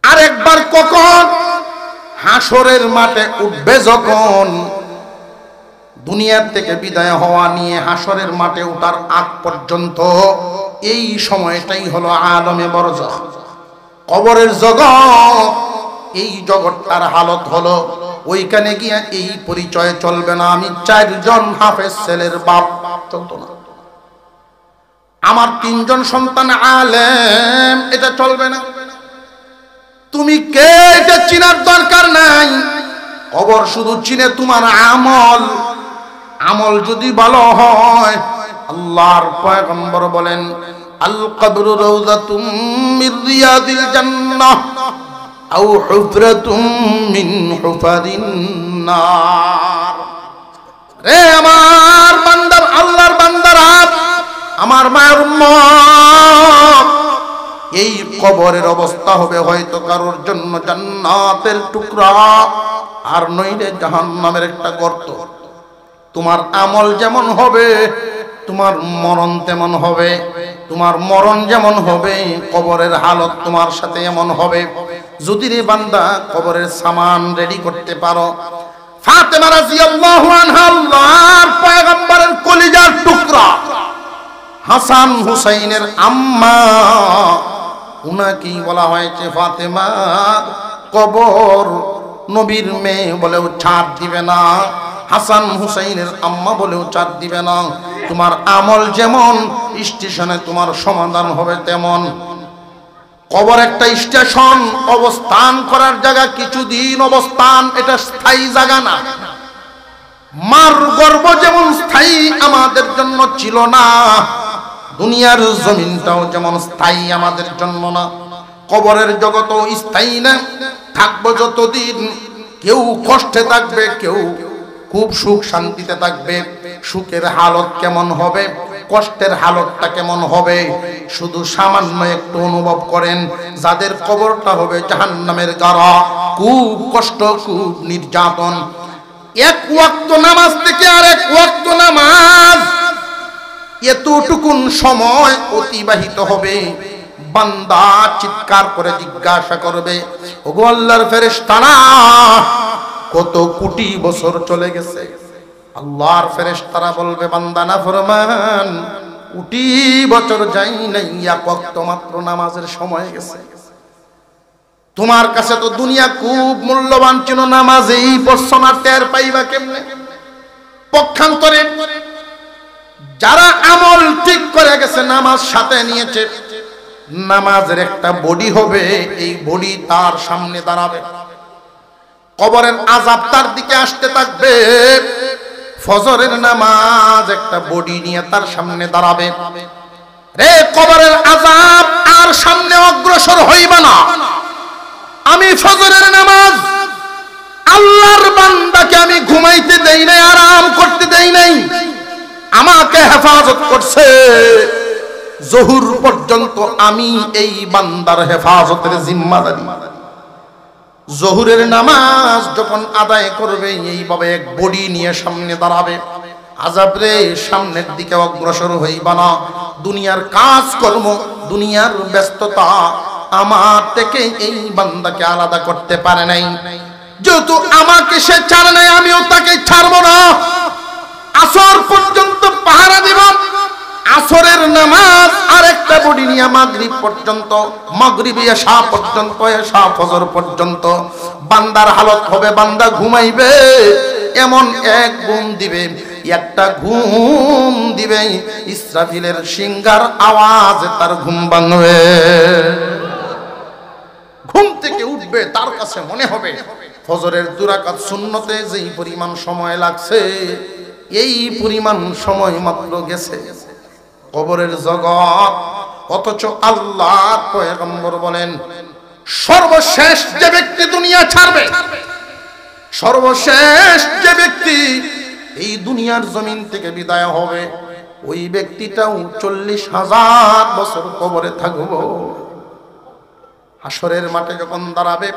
আরেকবার কখন? হাসরের মাঠে উঠবে যখন। দুনিয়ার থেকে বিদায় হওয়া নিয়ে হাসরের মাঠে ওঠার আগ পর্যন্ত এই সময়টাই হলো আলমে বরজখ, কবরের জগৎ। এই জগৎটার হালত হলো ওইখানে গিয়া এই পরিচয় চলবে না আমি 4 জন হাফেজ ছেলের বাপ, চলতো না। আমার 3 জন সন্তান আলেম, এটা চলবে না। তুমি কে এটা চিনার দরকার নাই। কবর শুধু চিনে তোমার আমল। আমল যদি ভালো হয়, আল্লাহর পয়গম্বর বলেন আল কবরু রাউযাতুম মির রিয়াদিল জান্নাহ আও হুফরাতুম মিন হুফারিন নার। রে আমার বান্দা, আল্লাহর বান্দারা, আমার মায়ের উম্মত, এই কবরের অবস্থা হবে হয়তো কারোর জন্য জান্নাতের টুকরা, আর নইলে জাহান্নামের একটা গর্ত। তোমার আমল যেমন হবে তোমার মরণ তেমন হবে। তোমার মরণ যেমন হবে কবরের হালত তোমার সাথে এমন হবে। যদি রে বান্দা কবরের সামান রেডি করতে পারো। ফাতেমা রাদিয়াল্লাহু আনহা আল্লাহর পয়গম্বরের কলিজার টুকরা, হাসান হুসাইনের আম্মা, উনাকেই বলা হয়েছে ফাতেমা। কবর নবীর মেয়ে বলেও ছাড় দিবে না, হাসান হুসাইনের আম্মা বলেও ছাড় দিবে না। তোমার আমল যেমন স্টেশনে তোমার সমাধান হবে তেমন। কবর একটা স্টেশন, অবস্থান করার জায়গা, কিছুদিন অবস্থান, এটা স্থায়ী জায়গা না। মার গর্ভ যেমন স্থায়ী আমাদের জন্য ছিল না, দুনিয়ার জমিনটাও যেমন স্থায়ী আমাদের জন্য না। কবরের জগৎও স্থায়ী না। থাকবো যতদিন, কেউ কষ্টে থাকবে, কেউ খুব সুখ শান্তিতে থাকবে। সুখের হালত কেমন হবে, কষ্টের হালতটা কেমন হবে, শুধু সামান্য একটু অনুভব করেন। যাদের কবরটা হবে জাহান্নামের গাড়া, খুব কষ্ট, খুব নির্যাতন। এক ওয়াক্ত নামাজ থেকে আরেক ওয়াক্ত নামাজ, এতটুকুন সময় অতিবাহিত হবে। বান্দা চিৎকার করে জিজ্ঞাসা করবে, ওগো আল্লাহর ফেরেশতারা, কত কোটি বছর চলে গেছে। আল্লাহর ফেরেশতারা বলবে, বান্দা নাফরমান, কোটি বছর যাই নাই, এক ওয়াক্ত মাত্র নামাজের সময় গেছে। তোমার কাছে তো দুনিয়া খুব মূল্যবান ছিল, নামাজেই পড়ছো না, টের পাইবা কেমনে? পক্ষান্তরে যারা আমল ঠিক করে গেছে, নামাজ সাথে নিয়েছে, নামাজের একটা বডি হবে, এই বডি তার সামনে দাঁড়াবে। কবরের আযাব তার দিকে আসতে থাকবে। ফজরের নামাজ একটা বডি নিয়ে তার সামনে দাঁড়াবে। রে কবরের আযাব আর সামনে অগ্রসর হইবা না। আমি ফজরের নামাজ, আল্লাহর বান্দাকে আমি ঘুমাইতে দেই নাই, আরাম করতে দেই নাই, আমাকে হেফাজত করছে। জোহর পর্যন্ত আমি এই বান্দার হেফাজতের জিম্মাদারি। জোহরের নামাজ যখন আদায় করবে, এইভাবে এক বডি নিয়ে সামনে দাঁড়াবে। আযাব রে, সামনের দিকে অগ্রসর হইবা না। দুনিয়ার কাজকর্ম, দুনিয়ার ব্যস্ততা আমার থেকে এই বান্দাকে আলাদা করতে পারে নাই। যেহেতু আমাকে সে ছাড়ে নাই, আমিও তাকে ছাড়বো না। আসর পর্যন্ত পাহারা দেব, আসরের নামাজ আরেকটা বডি নিয়ে মাগরিব পর্যন্ত, মাগরিবে এশা পর্যন্ত, এশা ফজর পর্যন্ত বান্দার হালত হবে বান্দা ঘুমাইবে, এমন এক ঘুম দিবে, একটা ঘুম দিবে ইসরাফিলের সিংহার আওয়াজ তার ঘুম ভাঙবে। ঘুম থেকে উঠবে, তার কাছে মনে হবে ফজরের 2 রাকাত সুন্নতে যেই পরিমাণ সময় লাগছে এই পরিমাণ সময় মাত্র গেছে কবরের জগৎ। অথচ আল্লাহর পয়গম্বর বলেন সর্বশেষ যে ব্যক্তি দুনিয়া ছাড়বে, সর্বশেষ যে ব্যক্তি এই দুনিয়ার জমিন থেকে বিদায় হবে, ওই ব্যক্তিটাও 40,000 বছর কবরে থাকবো। হাসরের মাঠে যখন দাঁড়াবে,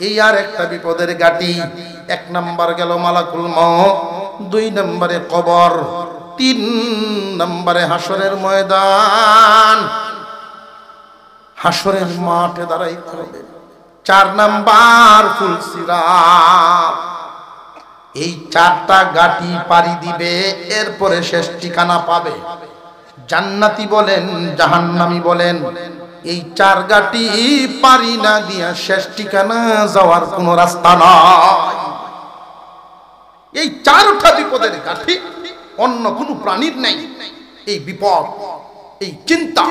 এই আর একটা বিপদের গাটি। 1 নাম্বার গেল মালাকুল মউত, 2 নম্বরে কবর, 3 নম্বরে হাসরের ময়দান, হাসরের মাঠে দাঁড়াইতে হবে। 4 নাম্বার ফুলসিরাত। এই 4টা গাটি পাড়ি দিবে, এরপরে শেষ ঠিকানা পাবে। জান্নাতি বলেন জাহান্নামী বলেন, এই 4 গাটি পারি না দিয়া শেষ ঠিকানা যাওয়ার কোনো রাস্তা নাই। এই 4টা বিপদের গাঠি অন্য কোনো প্রাণীর নাই। এই বিপদ, এই চিন্তা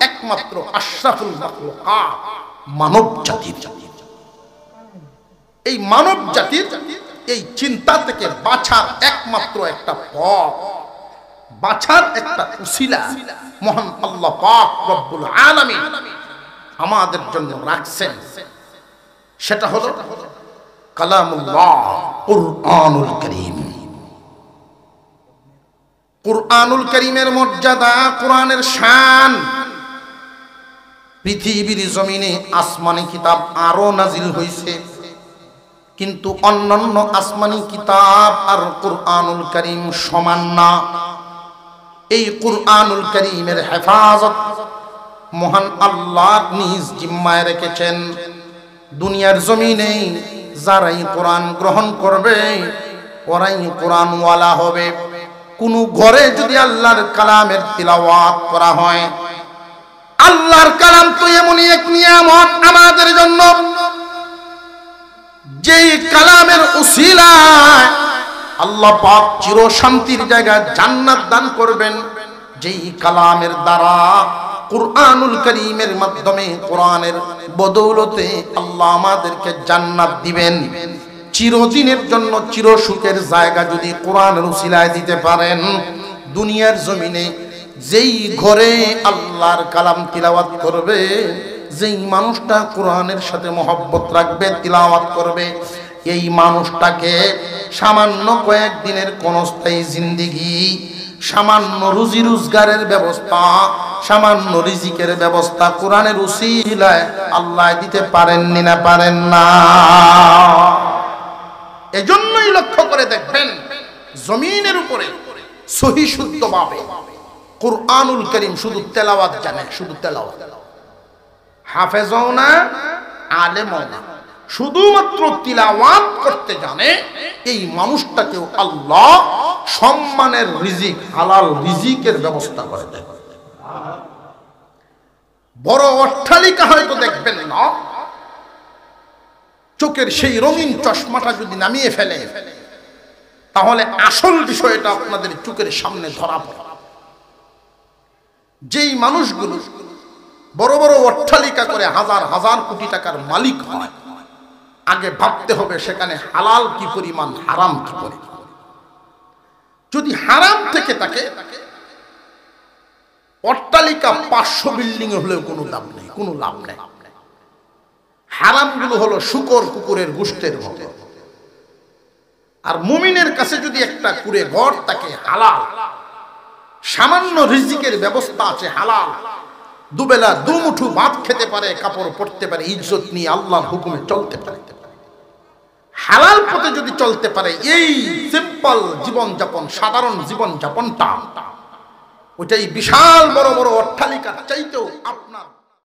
একমাত্র আশরাফুল মাখলুকাত মানব জাতির। এই মানব জাতির এই চিন্তা থেকে বাঁচার একমাত্র একটা পথ, বাঁচার একটা উসিলা মহান আল্লাহ পাক রব্বুল আলামিন আমাদের জন্য রাখছেন। সেটা হলো কালামুল্লাহ, কুরআনুল কারীম। কুরআনুল কারীমের মর্যাদা, কোরআনের শান। পৃথিবীর জমিনে আসমানি কিতাব আরো নাজিল হয়েছে, কিন্তু অন্যান্য আসমানি কিতাব আর কুরআনুল কারীম সমান না। এই কুরআনুল কারীমের হেফাজত মহান আল্লাহ নিজ জিম্মায় রেখেছেন। দুনিয়ার জমিনে যারাই কোরআন গ্রহণ করবে ওরাই কোরআনওয়ালা হবে। কোন ঘরে যদি আল্লাহর কালামের তিলাওয়াত করা হয়, আল্লাহর কালাম তো এমনই এক নিয়ামত আমাদের জন্য, যেই কালামের উসিলায় আল্লাহ পাক চির শান্তির জায়গা জান্নাত দান করবেন। যেই কালামের দ্বারা, কুরআনুল কারীমের মাধ্যমে, কোরআনের বদৌলতে আল্লাহ আমাদেরকে জান্নাত দিবেন। চিরদিনের জন্য চির সুখের জায়গা যদি কোরআনের উসিলায় দিতে পারেন, দুনিয়ার জমিনে যেই ঘরে আল্লাহর কালাম তিলাওয়াত করবে, যেই মানুষটা কোরআনের সাথে মহব্বত রাখবে, তিলাওয়াত করবে, এই মানুষটাকে সামান্য কয়েকদিনের ক্ষণস্থায়ী জিন্দেগি, সামান্য রুজি রোজগারের ব্যবস্থা, সামান্য রিজিকের ব্যবস্থা কোরআনের উসিলায় আল্লাহ দিতে পারেননি না পারেন না। এজন্যই লক্ষ্য করে দেখবেন জমিনের উপরে সহি শুদ্ধভাবে কুরআনুল কারীম শুধু তেলাওয়াত জানে, শুধু তেলাওয়াত, হাফেজও না, আলেমও না, শুধুমাত্র তিলাওয়াত করতে জানে, এই মানুষটাকেও আল্লাহ সম্মানের রিজিক, হালাল রিজিকের ব্যবস্থা করে দেয়। বড় অট্টালিকা হয়তো দেখবেন না, চোখের সেই রঙিন চশমাটা যদি নামিয়ে ফেলে, তাহলে আসল বিষয়টা আপনাদের চোখের সামনে ধরা পড়ে। যেই মানুষগুলো বড় বড় অট্টালিকা করে হাজার হাজার কোটি টাকার মালিক হয়, আগে ভাবতে হবে সেখানে হালাল কি পরিমাণ, হারাম কি পরিমাণ। যদি হারাম থেকে থাকে, অট্টালিকা 500 বিল্ডিং হলেও কোনো দাম নেই, কোনো লাভ নেই। হারামগুলো হলো শুকর কুকুরের গোশতের মতো। আর মুমিনের কাছে যদি একটা কুড়ে ঘর থাকে হালাল, সামান্য রিজিকের ব্যবস্থা আছে হালাল, দুবেলা দুমুঠু ভাত খেতে পারে, কাপড় পরতে পারে, ইজ্জত নিয়ে আল্লাহর হুকুমে চলতে পারে, হালাল পথে যদি চলতে পারে, এই সিম্পল জীবন যাপন, সাধারণ জীবন যাপনটা, ওইটাই বিশাল বড় বড় অট্টালিকার চাইতেও আপনার